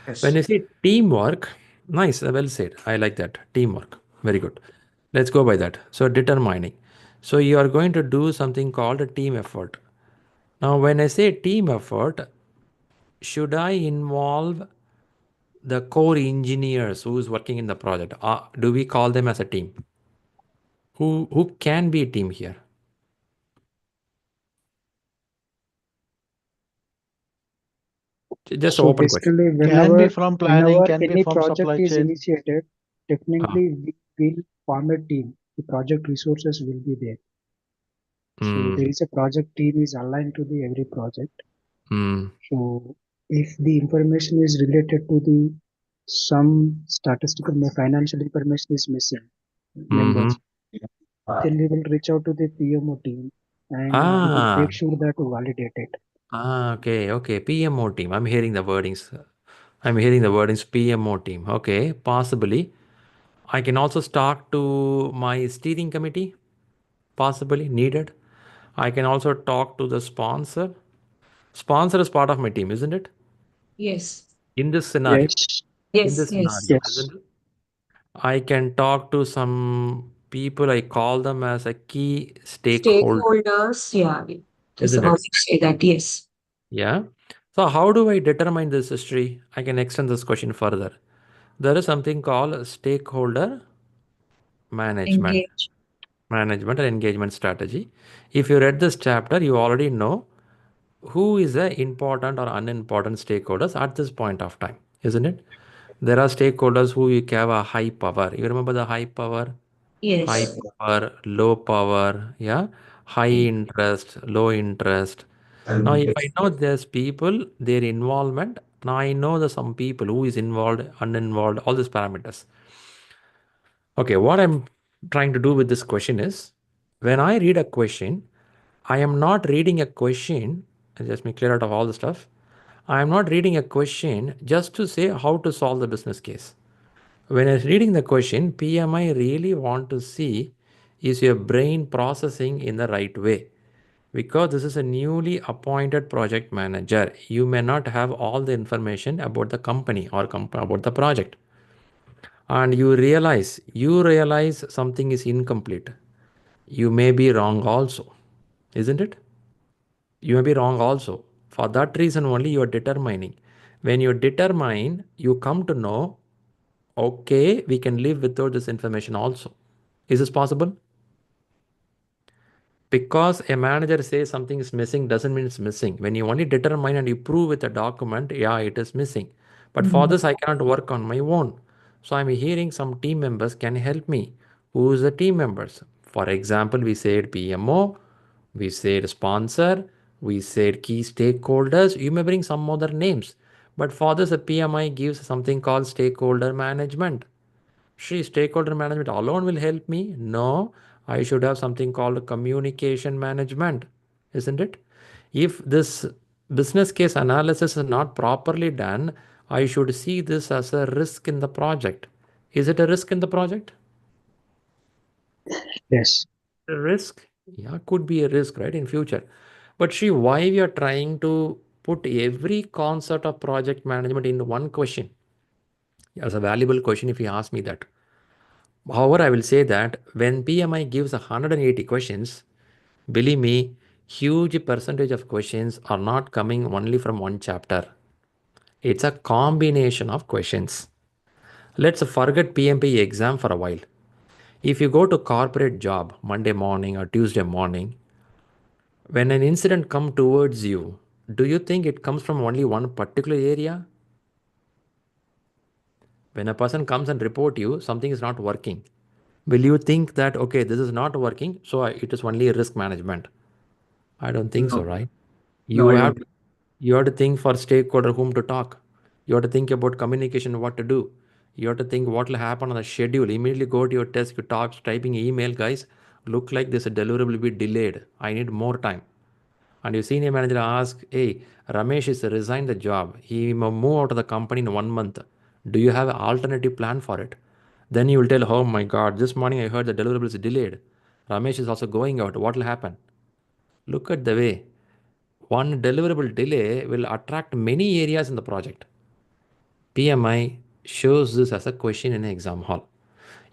Yes. When you say teamwork, nice, well said. I like that. Teamwork. Very good. Let's go by that. So determining. So you are going to do something called a team effort. Now, when I say team effort, should I involve the core engineers who is working in the project? Do we call them as a team? Who can be a team here? Just an So open question. basically, Can be from planning, whenever can be any from project supply is chain. initiated, technically we will form a team. The project resources will be there. So there is a project team is aligned to the every project. So if the information is related to the some statistical financial information is missing, numbers, then we will reach out to the PMO team and we will Ah, make sure that to validate it. okay. PMO team. I'm hearing the wordings. PMO team. Okay, possibly. I can also talk to my steering committee, possibly needed. I can also talk to the sponsor. Sponsor is part of my team, isn't it? Yes. In this scenario. Yes, In this Yes. Yes. scenario, yes, isn't it? I can talk to some people, I call them as a key stakeholder, Stakeholders, yeah, just isn't about it? to say that, yes. Yeah. So how do I determine this history? I can extend this question further. There is something called stakeholder management, Engage. management and engagement strategy. If you read this chapter, you already know who is the important or unimportant stakeholders at this point of time, isn't it? There are stakeholders who you have a high power. You remember the high power? High Yes. power, low power, yeah, high interest, low interest. Now, if I know there's people, their involvement, now I know the some people who is involved, uninvolved, all these parameters. Okay, what I'm trying to do with this question is, When I read a question, I am not reading a question, just me clear out of all the stuff. I am not reading a question just to say how to solve the business case. When I was reading the question, PMI really want to see is your brain processing in the right way. Because this is a newly appointed project manager, you may not have all the information about the company or about the project. And you realize something is incomplete. You may be wrong also, isn't it? You may be wrong also. For that reason only you are determining. When you determine, you come to know, okay, we can live without this information also. Is this possible? Because a manager says something is missing doesn't mean it's missing. When you only determine and you prove with a document, yeah, it is missing. But for this, I cannot work on my own. So I'm hearing some team members can help me. Who is the team members? For example, we said PMO, we said sponsor, we said key stakeholders. You may bring some other names. But for this, a PMI gives something called stakeholder management. Shri, stakeholder management alone will help me? No, I should have something called communication management, isn't it? If this business case analysis is not properly done, I should see this as a risk in the project. Is it a risk in the project? Yes. A risk? Yeah, could be a risk, right, in future. But Shri, why we are trying to put every concept of project management in one question? As a valuable question if you ask me that. However, I will say that when PMI gives 180 questions, believe me, huge percentage of questions are not coming only from one chapter. It's a combination of questions. Let's forget PMP exam for a while. If you go to corporate job Monday morning or Tuesday morning, when an incident comes towards you, do you think it comes from only one particular area? When a person comes and report you, something is not working. Will you think that, okay, this is not working, so it is only risk management? I don't think so, No, right? no, You I have don't. you have to think for stakeholder whom to talk. You have to think about communication, what to do. You have to think what will happen on the schedule. Immediately go to your desk, you talk, typing email, guys. Look like this deliverable will be delayed. I need more time. And your senior manager ask, hey, Ramesh is resigned the job. He will move out of the company in 1 month. Do you have an alternative plan for it? Then you will tell, oh my God, this morning I heard the deliverable is delayed. Ramesh is also going out. What will happen? Look at the way. One deliverable delay will attract many areas in the project. PMI shows this as a question in an exam hall.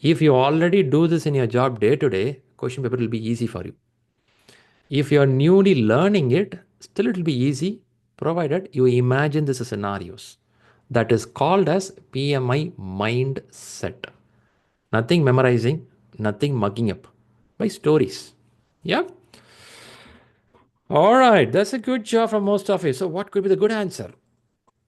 If you already do this in your job day to day, question paper will be easy for you. If you are newly learning it, still it will be easy, provided you imagine this as scenarios. That is called as PMI mindset. Nothing memorizing, nothing mugging up by stories. Yeah. All right, that's a good job from most of you. So, what could be the good answer?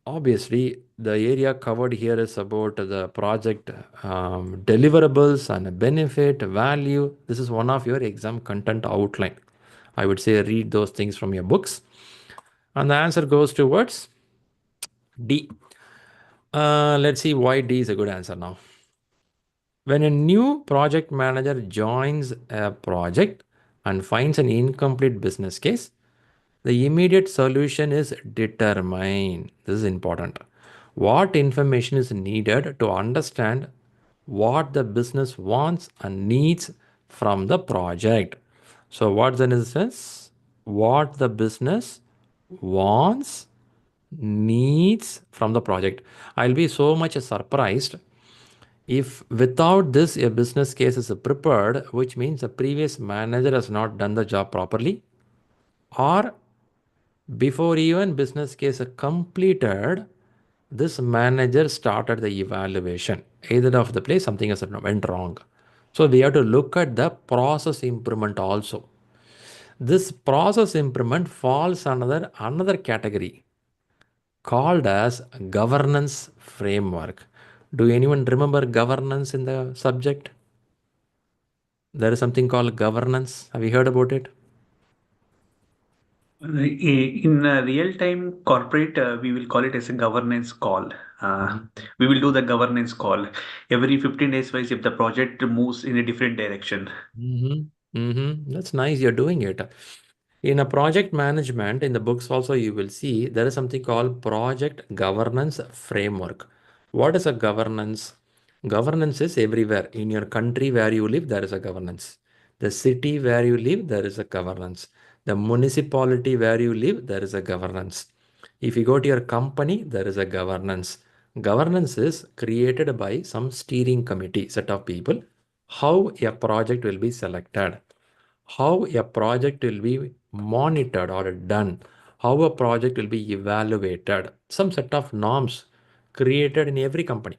Obviously, the area covered here is about the project deliverables and benefit, value. This is one of your exam content outline. I would say read those things from your books. And the answer goes towards D. Let's see why D is a good answer now. When a new project manager joins a project and finds an incomplete business case, the immediate solution is determine. This is important. What information is needed to understand what the business wants and needs from the project? So, what's the instance? What the business wants, needs from the project. I'll be so much surprised if without this a business case is prepared, which means the previous manager has not done the job properly, or before even business case completed, this manager started the evaluation. Either of the place something has went wrong. So we have to look at the process improvement also. This process improvement falls under another category called as governance framework. Do anyone remember governance in the subject? There is something called governance. Have you heard about it? In a real-time corporate, we will call it as a governance call. We will do the governance call every 15 days wise if the project moves in a different direction. Mm-hmm. That's nice. You're doing it. In a project management, in the books also, you will see there is something called project governance framework. What is a governance? Governance is everywhere. In your country where you live, there is a governance. The city where you live, there is a governance. The municipality where you live, there is a governance. If you go to your company, there is a governance. Governance is created by some steering committee set of people. How a project will be selected, how a project will be monitored or done, how a project will be evaluated, some set of norms created in every company.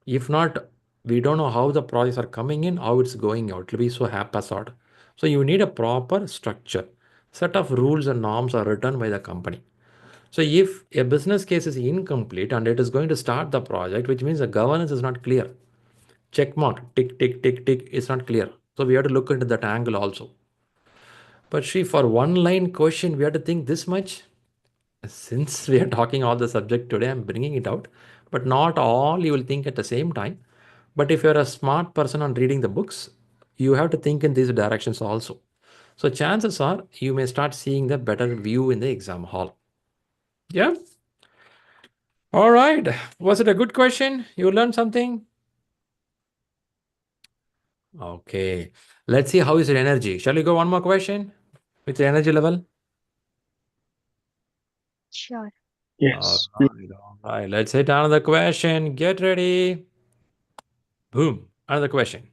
If not, we don't know how the projects are coming in, how it's going out. It will be so haphazard. So you need a proper structure. Set of rules and norms are written by the company. So if a business case is incomplete and it is going to start the project, which means the governance is not clear. Check mark, tick, tick, tick, tick, it's not clear. So we have to look into that angle also. But Shri, for one line question, we have to think this much. Since we are talking all the subject today, I'm bringing it out. But not all you will think at the same time. But if you're a smart person on reading the books, you have to think in these directions also. So chances are you may start seeing the better view in the exam hall. Yeah. All right. Was it a good question? You learned something? Okay. Let's see how is your energy. Shall we go one more question with your energy level? Sure. Yes. All right. Let's hit another question. Get ready. Boom. Another question.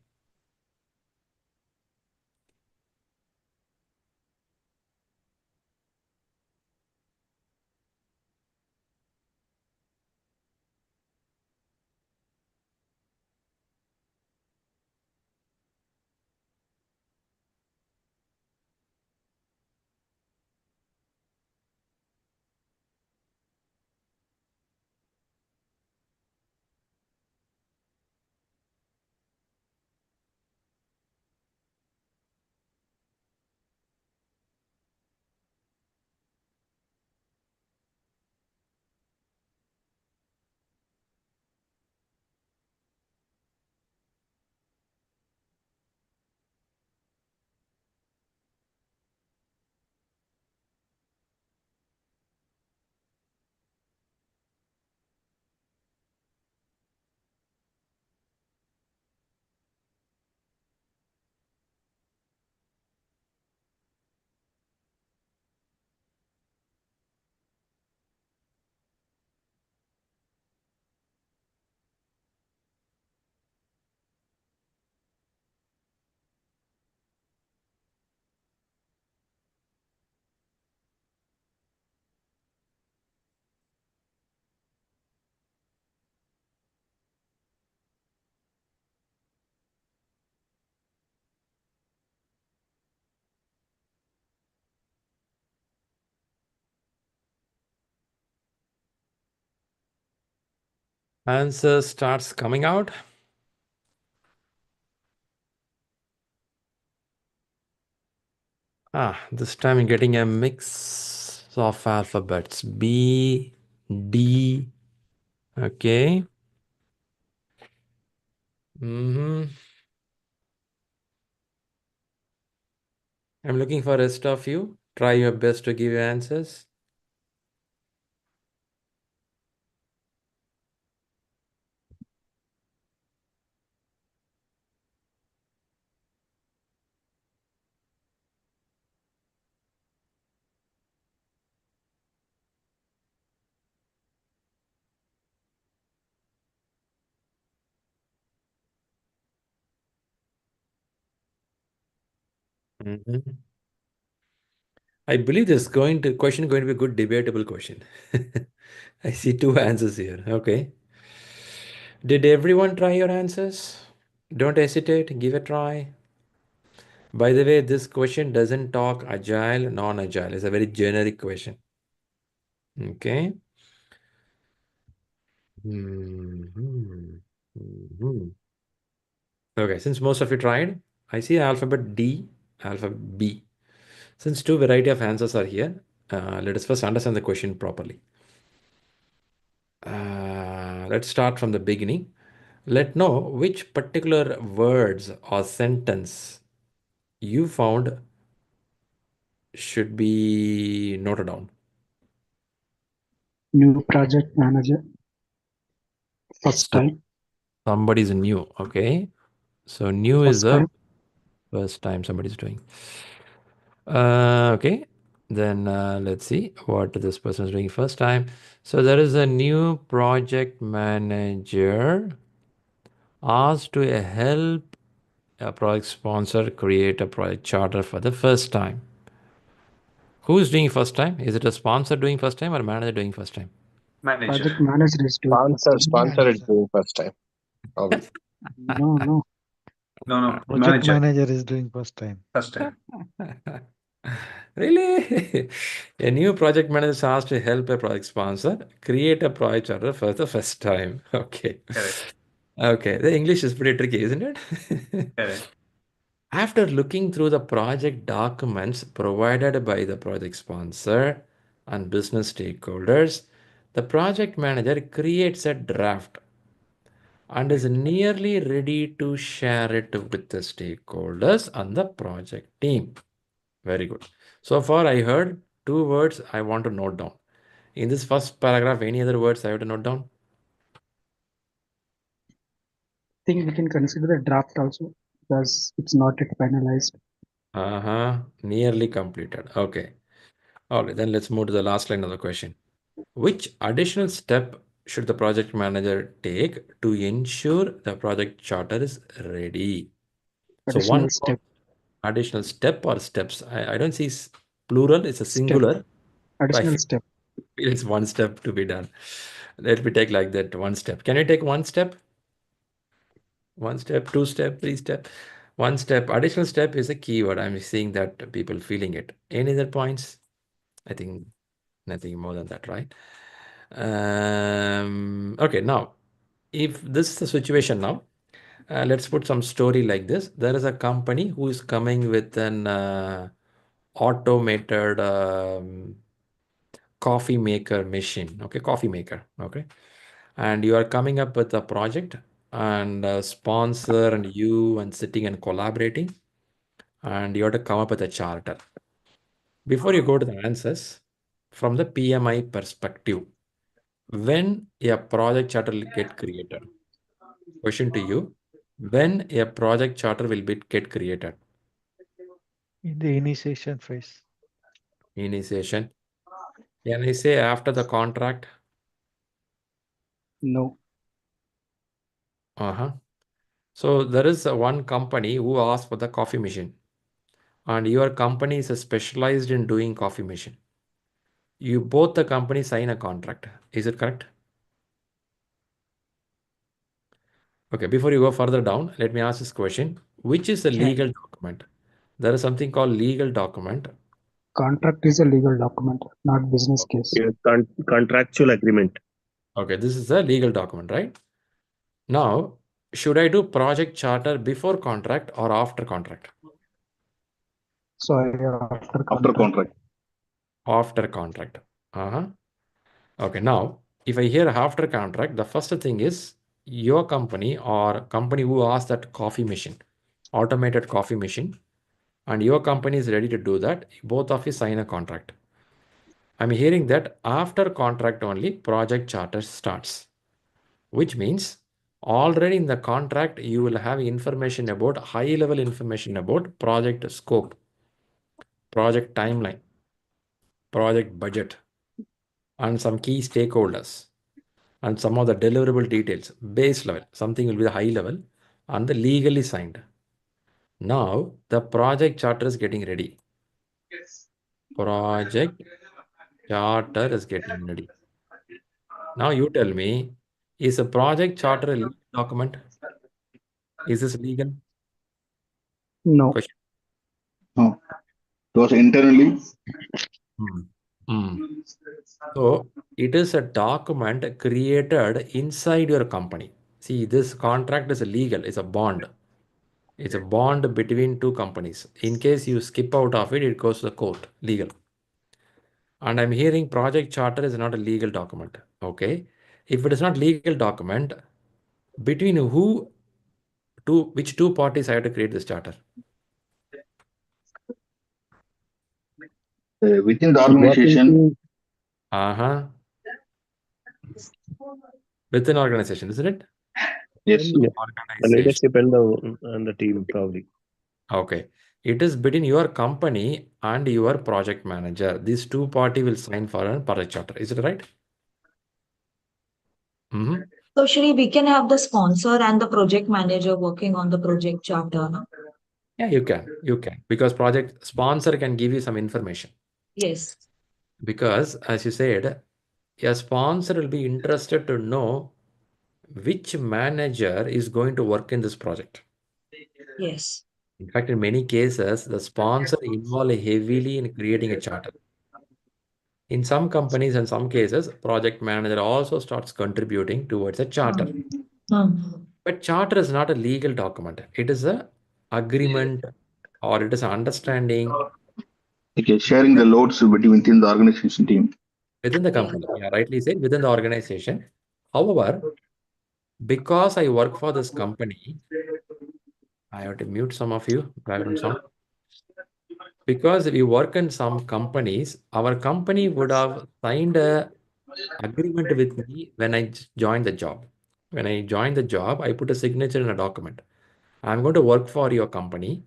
Answer starts coming out. This time I'm getting a mix of alphabets. B, D. Okay. I'm looking for rest of you. Try your best to give your answers. Mhm. I believe this question going to be a good debatable question. I see two answers here. Okay. Did everyone try your answers? Don't hesitate, give a try. By the way, this question doesn't talk agile, non-agile. It's a very generic question. Okay. Mhm. Mhm. Okay, since most of you tried, I see alphabet D, alphabet B. Since two variety of answers are here, let us first understand the question properly. Let's start from the beginning. Let know which particular words or sentence you found should be noted down? New project manager. First So time. somebody's new. Okay. So new is First the time. first time somebody's doing. Okay. Then let's see what this person is doing first time. So there is a new project manager asked to help a project sponsor create a project charter for the first time. Who's doing first time? Is it a sponsor doing first time or a manager doing first time? Manager. Project manager is doing first time. Sponsor is Manager. doing first time. Always. No, no. No, Project manager. manager is doing first time. First time. Really? A new project manager is asked to help a project sponsor create a project charter for the first time. Okay. Correct. Okay. The English is pretty tricky, isn't it? Correct. After looking through the project documents provided by the project sponsor and business stakeholders, the project manager creates a draft and is nearly ready to share it with the stakeholders and the project team. Very good. So far, I heard two words I want to note down. In this first paragraph, any other words I have to note down? Think we can consider the draft also because it's not yet finalized. Nearly completed. Okay. All right, then let's move to the last line of the question. Which additional step should the project manager take to ensure the project charter is ready? So Additional one step. additional step or steps. I don't see plural, it's a Step. singular. So I Additional feel step. it's one step to be done. Let me take like that one step. Can you take one step? One step, two step, three step. One step. Additional step is a keyword. I'm seeing that people feeling it. Any other points? I think nothing more than that, right? Okay, now, if this is the situation now, let's put some story like this. There is a company who is coming with an automated coffee maker machine. Okay, coffee maker. Okay, and you are coming up with a project and a sponsor and you and sitting and collaborating, and you have to come up with a charter. Before you go to the answers, from the PMI perspective, when a project charter will get created? Question to you. When a project charter will get created? In the initiation phase. Initiation. Can I say after the contract? No. So there is one company who asked for the coffee machine, and your company is specialized in doing coffee machine. You both the company sign a contract. Is it correct? Okay, before you go further down, let me ask this question. Which is a Okay. legal document? There is something called legal document. Contract is a legal document, not business case. Contractual agreement. Okay, this is a legal document, right? Now, should I do project charter before contract or after contract? Sorry, after After contract. contract. After contract. Okay, now, if I hear after contract, the first thing is your company or company who asked that coffee machine, automated coffee machine, and your company is ready to do that, both of you sign a contract. I'm hearing that after contract only, project charter starts, which means already in the contract, you will have information about high level information about project scope, project timeline, project budget, and some key stakeholders, and some of the deliverable details, base level, something will be the high level, and the legally signed. Now, the project charter is getting ready. Project charter is getting ready. Now, you tell me, is a project charter a legal document? Is this legal? No. Question. No. It was internally. So, it is a document created inside your company. See, this contract is legal, it's a bond. It's a bond between two companies. In case you skip out of it, it goes to the court, legal. And I'm hearing project charter is not a legal document. Okay. If it is not legal document, between which two parties I have to create this charter? Within the Working organization, team, Uh-huh. Within organization, isn't it? yes. In yeah, the organization. leadership and the team probably. Okay. It is between your company and your project manager. These two party will sign for a project charter. Is it right? Mm-hmm. So Shri, we can have the sponsor and the project manager working on the project charter. No? Yeah, you can. You can. Because project sponsor can give you some information. Yes. Because as you said, a sponsor will be interested to know which manager is going to work in this project. Yes. In fact, in many cases, the sponsor involved heavily in creating a charter. In some companies and some cases, project manager also starts contributing towards a charter. But charter is not a legal document. It is a agreement or it is an understanding Okay, sharing the loads within the organization team. within the company. Yeah, rightly said, within the organization. However, because I work for this company, I have to mute some of you, background sound. Because we work in some companies, our company would have signed a agreement with me when I joined the job. When I joined the job, I put a signature in a document. I'm going to work for your company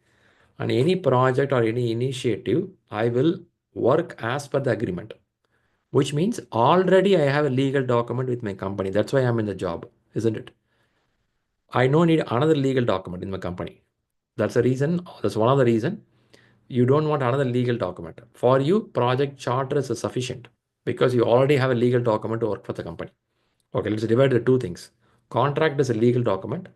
on any project or any initiative. I will work as per the agreement, which means already I have a legal document with my company. That's why I'm in the job, isn't it? I don't need another legal document in my company. That's the reason. That's one of the reason you don't want another legal document. For you, project charter is sufficient because you already have a legal document to work for the company. Okay, let's divide the two things. Contract is a legal document.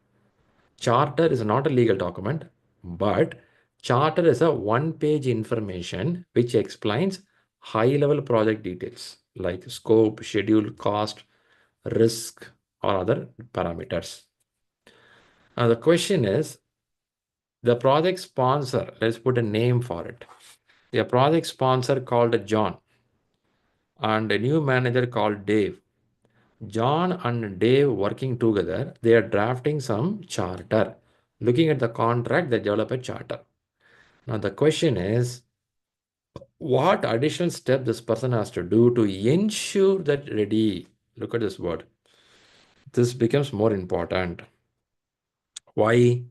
Charter is not a legal document, but charter is a one-page information which explains high-level project details like scope, schedule, cost, risk, or other parameters. Now the question is, the project sponsor, let's put a name for it. The project sponsor called John and a new manager called Dave. John and Dave working together, they are drafting some charter. Looking at the contract, they develop a charter. Now the question is, what additional step this person has to do to ensure that ready? Look at this word. This becomes more important. Why?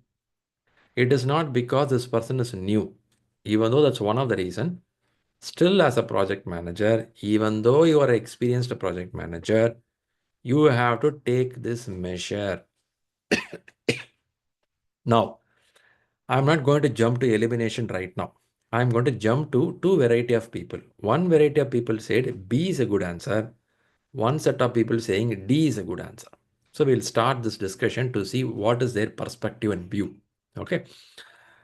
It is not because this person is new, even though that's one of the reason. Still, as a project manager, even though you are an experienced project manager, you have to take this measure. Now, I'm not going to jump to elimination right now. I'm going to jump to two variety of people. One variety of people said B is a good answer. One set of people saying D is a good answer. So we'll start this discussion to see what is their perspective and view. Okay.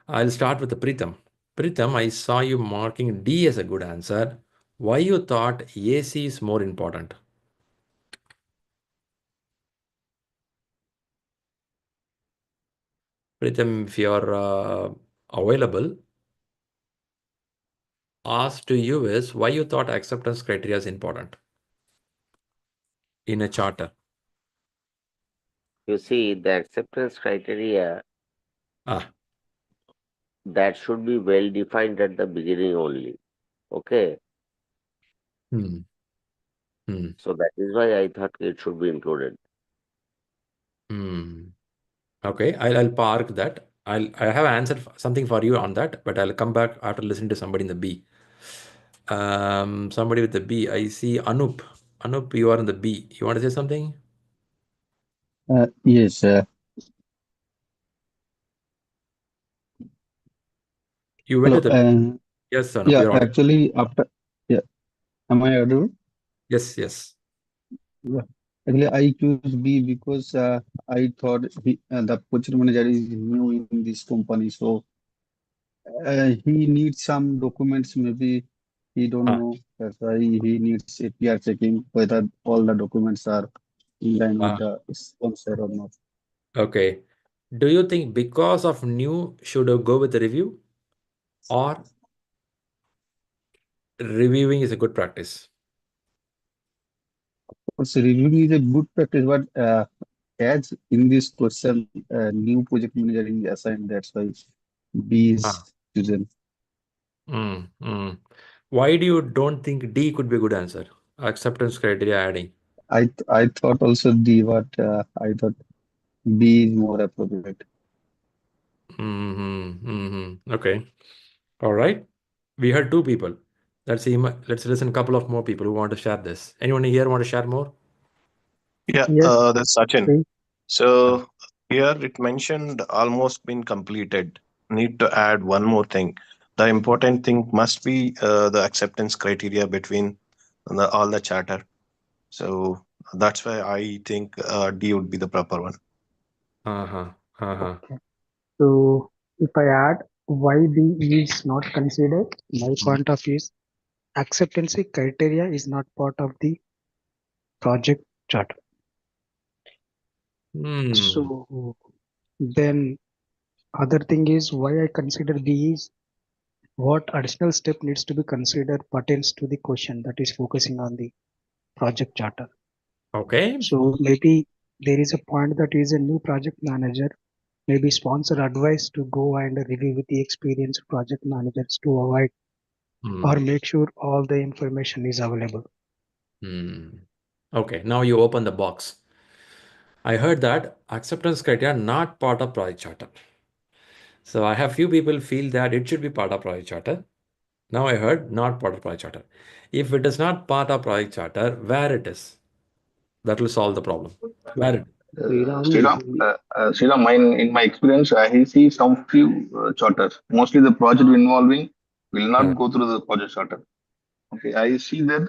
I'll start with the Pritham. Pritham, I saw you marking D as a good answer. Why you thought AC is more important? Pritham, if you're available, ask to you is why you thought acceptance criteria is important in a charter. You see, the acceptance criteria Ah, that should be well defined at the beginning only. Okay. hmm, hmm, So that is why I thought it should be included. hmm. Okay, I'll park that. I have answered something for you on that, but I'll come back after listening to somebody in the B. Somebody with the B. I see Anup. Anup, you are in the B. You want to say something? Yes, You went to hello. the B. Yes, Anup, Yeah, you're audible. actually, yeah, am I audible? Yes, yes. Yeah. Actually, I choose B because I thought the project manager is new in this company, so he needs some documents. Maybe he don't Ah, know. That's why he needs APR checking whether all the documents are in line with ah, the sponsor or not. okay. Do you think because of new should I go with the review or reviewing is a good practice? Also, reviewing is a good practice, but as in this question, new project manager is assigned. That's why B Ah, is chosen. mm, mm. Why do you don't think D could be a good answer? Acceptance criteria adding. I thought also D, but I thought B is more appropriate. Okay. All right. We heard two people. Let's listen a couple of more people who want to share this. Anyone here want to share more? Yeah, Yes, that's Sachin. Shri. So here it mentioned almost been completed. Need to add one more thing. The important thing must be the acceptance criteria between all the charter. So that's why I think D would be the proper one. Uh-huh. Uh-huh. Okay. So if I add why B is not considered, my point of view is acceptance criteria is not part of the project charter. So then other thing is why I consider B is what additional step needs to be considered pertains to the question that is focusing on the project charter. Okay. So maybe there is a point that is a new project manager, maybe sponsor advice to go and review with the experienced project managers to avoid or make sure all the information is available. Okay. Now you open the box. I heard that acceptance criteria not part of project charter. So I have few people feel that it should be part of project charter. Now I heard not part of project charter. If it is not part of project charter, where it is? That will solve the problem. Where it? Shriram, in my experience, I see some few charters. Mostly the project involving will not go through the project charter. Okay, I see that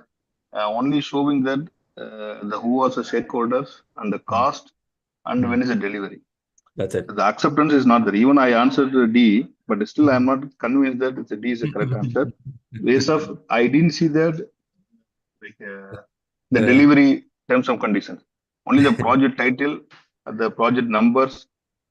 only showing that the who are the stakeholders and the cost and when is the delivery. That's it. The acceptance is not there. Even I answered D, but still I am not convinced that the D is the correct answer. Ways of I didn't see that like the delivery terms and conditions. Only the project title, the project numbers,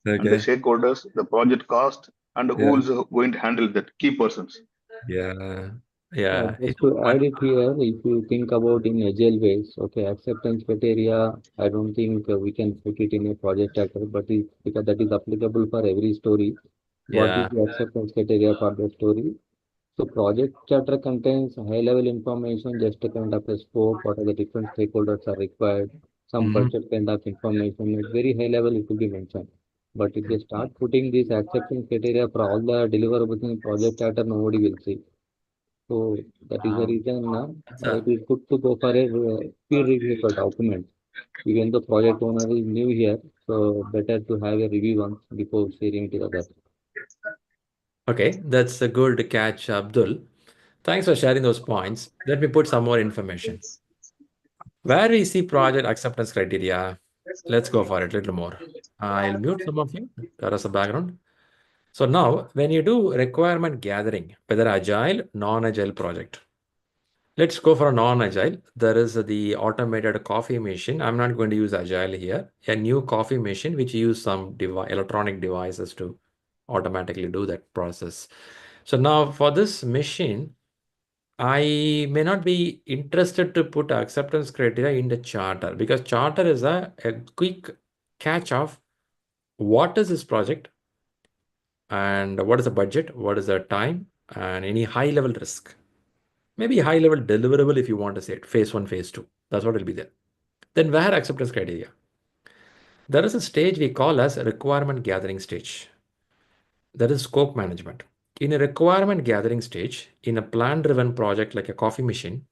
and the Okay. stakeholders, the project cost, and who Yeah. is going to handle that key persons. Yeah. Yeah. Just to add it here, if you think about in agile ways, okay, acceptance criteria, I don't think we can put it in a project charter, but because that is applicable for every story. What is Yeah. the acceptance criteria for the story? So project charter contains high level information, just a kind of a scope, what are the different stakeholders are required, some budget kind of information, at very high level it will be mentioned. But if they start putting these acceptance criteria for all the deliverables in project charter, nobody will see. So that is the reason it is good to go for a peer review for document. Even the project owner is new here, so better to have a review once before sharing it with others. Okay. That's a good catch, Abdul. Thanks for sharing those points. Let me put some more information. Where we see project acceptance criteria, let's go for it a little more. I'll mute some of you. That is the background. So now, when you do requirement gathering, whether agile, non-agile project, let's go for a non-agile. There is the automated coffee machine. I'm not going to use agile here. A new coffee machine which use some electronic devices to automatically do that process. So now for this machine, I may not be interested to put acceptance criteria in the charter because charter is a quick catch of what is this project and what is the budget, what is the time, and any high level risk. Maybe high level deliverable if you want to say it, phase one, phase two. That's what will be there. Then where acceptance criteria? There is a stage we call as a requirement gathering stage. That is scope management. In a requirement gathering stage, in a plan driven project like a coffee machine,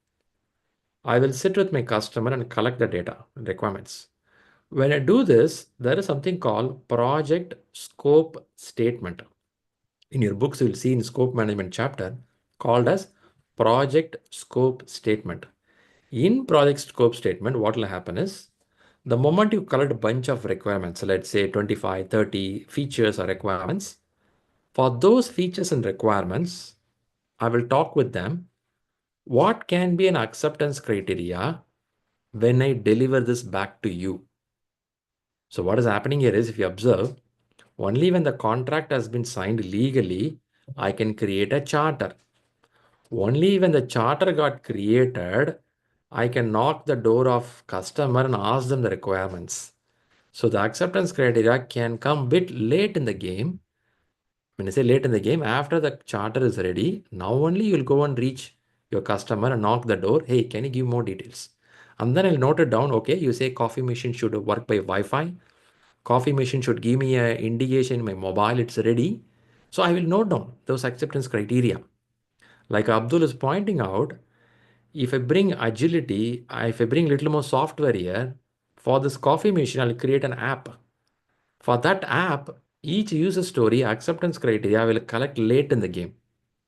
I will sit with my customer and collect the data and requirements. When I do this, there is something called project scope statement. In your books, you'll see in scope management chapter called as project scope statement. In project scope statement, what will happen is the moment you collect a bunch of requirements, let's say 25, 30 features or requirements, for those features and requirements, I will talk with them. What can be an acceptance criteria when I deliver this back to you? So what is happening here is if you observe, only when the contract has been signed legally, I can create a charter. Only when the charter got created, I can knock the door of customer and ask them the requirements. So the acceptance criteria can come bit late in the game. When I say late in the game, after the charter is ready, now only you'll go and reach your customer and knock the door. Hey, can you give more details? And then I'll note it down. Okay, you say coffee machine should work by Wi-Fi. Coffee machine should give me an indication in my mobile it's ready. So I will note down those acceptance criteria. Like Abdul is pointing out, if I bring agility, if I bring little more software here, for this coffee machine, I'll create an app. For that app, each user story acceptance criteria will collect late in the game,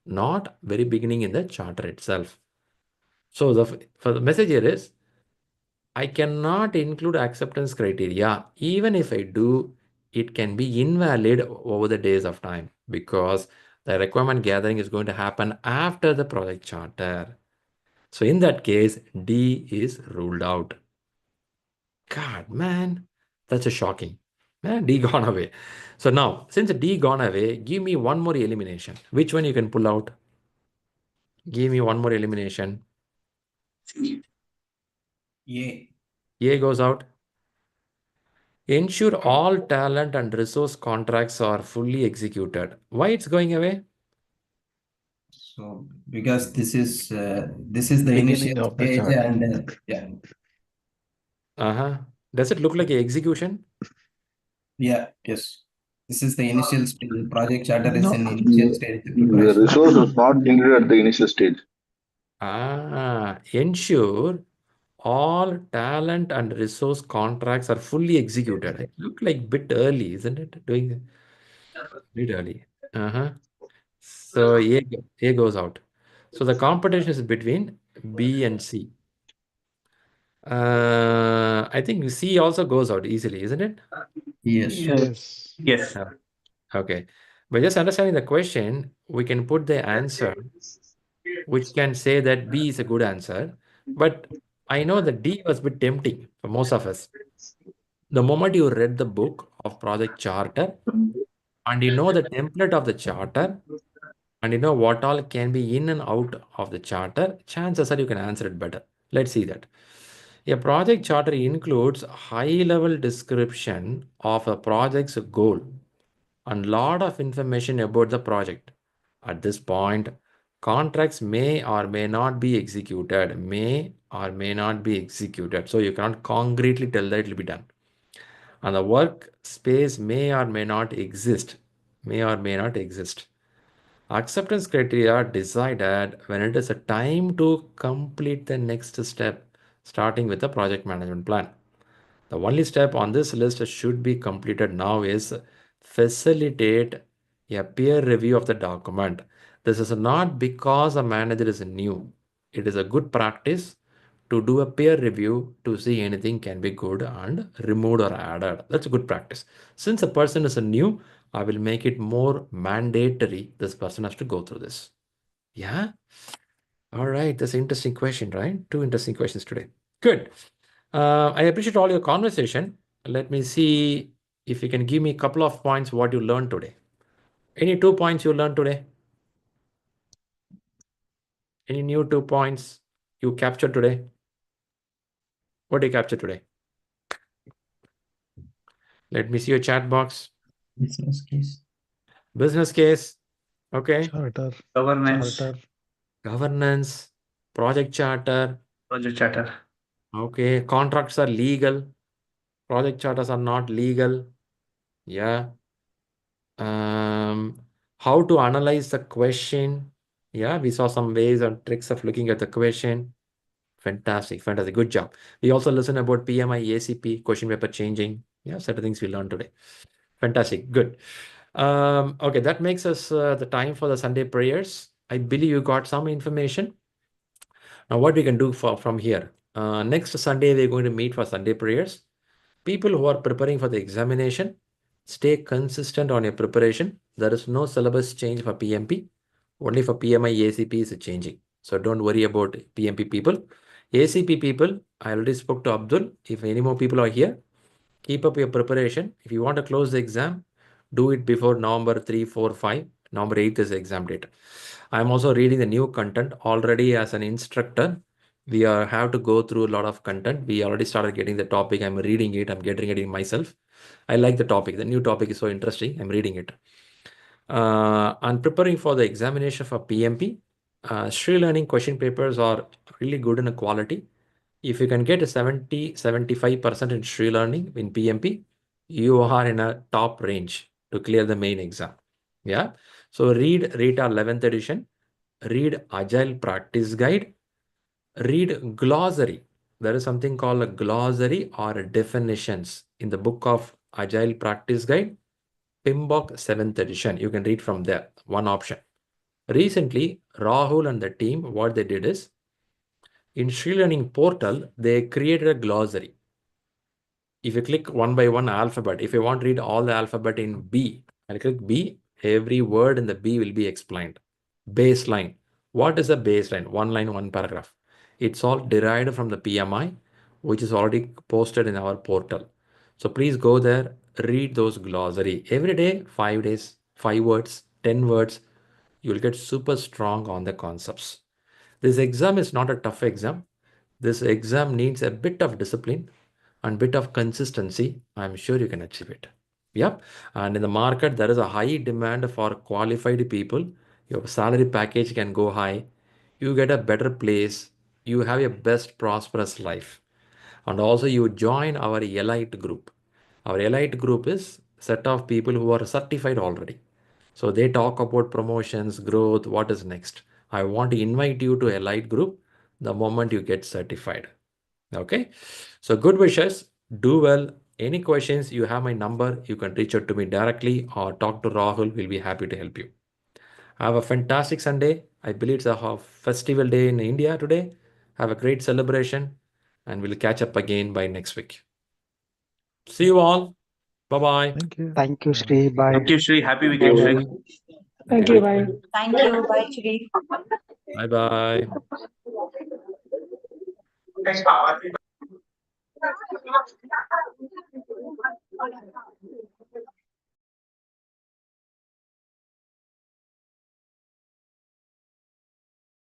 not very beginning in the charter itself. So for the message here is, I cannot include acceptance criteria. Even if I do, it can be invalid over the days of time because the requirement gathering is going to happen after the project charter. So in that case, D is ruled out. God, man, that's a shocking. Man, D gone away. So now, since D gone away, give me one more elimination. Which one you can pull out? Give me one more elimination. A. A goes out. Ensure all talent and resource contracts are fully executed. Why it's going away? So because this is the Beginning initial of the stage, charter. and yeah, Does it look like an execution? yes, this is the initial stage. The project charter is No. in initial stage of The preparation. resource is not included at the initial stage. Ensure all talent and resource contracts are fully executed. It look like bit early, isn't it? Doing bit early. So A goes out. So the competition is between B and C. I think C also goes out easily, isn't it? Yes. Yes. Yes. Okay. By just understanding the question, we can put the answer, which can say that B is a good answer. But I know that D was a bit tempting for most of us. The moment you read the book of Project Charter and you know the template of the charter and you know what all can be in and out of the charter, chances are you can answer it better. Let's see that. A project charter includes high-level description of a project's goal and lot of information about the project. At this point, contracts may or may not be executed, may or may not be executed. So you cannot concretely tell that it will be done. And the workspace may or may not exist, may or may not exist. Acceptance criteria are decided when it is a time to complete the next step, starting with the project management plan. The only step on this list should be completed now is facilitate a peer review of the document. This is not because a manager is new. It is a good practice to do a peer review to see anything can be good and removed or added. That's a good practice. Since a person is a new, I will make it more mandatory. This person has to go through this. Yeah. All right. That's an interesting question, right? Two interesting questions today. Good. I appreciate all your conversation. Let me see if you can give me a couple of points what you learned today. Any 2 points you learned today? Any new 2 points you captured today? What did you capture today? Let me see your chat box. Business case. Business case. Okay. Charter. Governance. Charter. Governance. Project charter. Project charter. Okay. Contracts are legal. Project charters are not legal. Yeah. How to analyze the question. Yeah, we saw some ways and tricks of looking at the question. Fantastic, fantastic. Good job. We also listened about PMI-ACP, question paper changing. Yeah, certain things we learned today. Fantastic, good. Okay, that makes us the time for the Sunday prayers. I believe you got some information. Now, what we can do from here. Next Sunday, we're going to meet for Sunday prayers. People who are preparing for the examination, stay consistent on your preparation. There is no syllabus change for PMP. Only for PMI-ACP is changing. So don't worry about PMP people. ACP people, I already spoke to Abdul. If any more people are here, keep up your preparation. If you want to close the exam, do it before November 3, 4, 5. November 8th is the exam date. I'm also reading the new content already as an instructor. We have to go through a lot of content. We already started getting the topic. I'm reading it. I'm getting it in myself. I like the topic. The new topic is so interesting. I'm reading it. I'm preparing for the examination for PMP. ShriLearning question papers are really good in quality. If you can get a 70-75% in ShriLearning in PMP, you are in a top range to clear the main exam. Yeah. So read RETA 11th edition, read Agile Practice Guide, read glossary. There is something called a glossary or definitions in the book of Agile Practice Guide, PMBOK 7th edition. You can read from there, one option. Recently, Rahul and the team, what they did is, in ShriLearning portal, they created a glossary. If you click one by one alphabet, if you want to read all the alphabet in B, I'll click B, every word in the B will be explained. Baseline. What is a baseline? One line, one paragraph. It's all derived from the PMI, which is already posted in our portal. So please go there, read those glossary. Every day, 5 days, 5 words, 10 words, you will get super strong on the concepts. This exam is not a tough exam. This exam needs a bit of discipline and bit of consistency. I'm sure you can achieve it. Yep. And in the market, there is a high demand for qualified people. Your salary package can go high. You get a better place. You have your best prosperous life. And also you join our elite group. Our elite group is set of people who are certified already. So they talk about promotions, growth, what is next. I want to invite you to elite group the moment you get certified. Okay. So good wishes. Do well. Any questions, you have my number. You can reach out to me directly or talk to Rahul. We'll be happy to help you. Have a fantastic Sunday. I believe it's a festival day in India today. Have a great celebration and we'll catch up again by next week. See you all. Bye-bye. Thank you. Thank you, Shri. Bye. Thank you, Shri. Happy Bye. weekend, Shri. Thank you. Bye. Thank you. Bye, Shri. Bye-bye.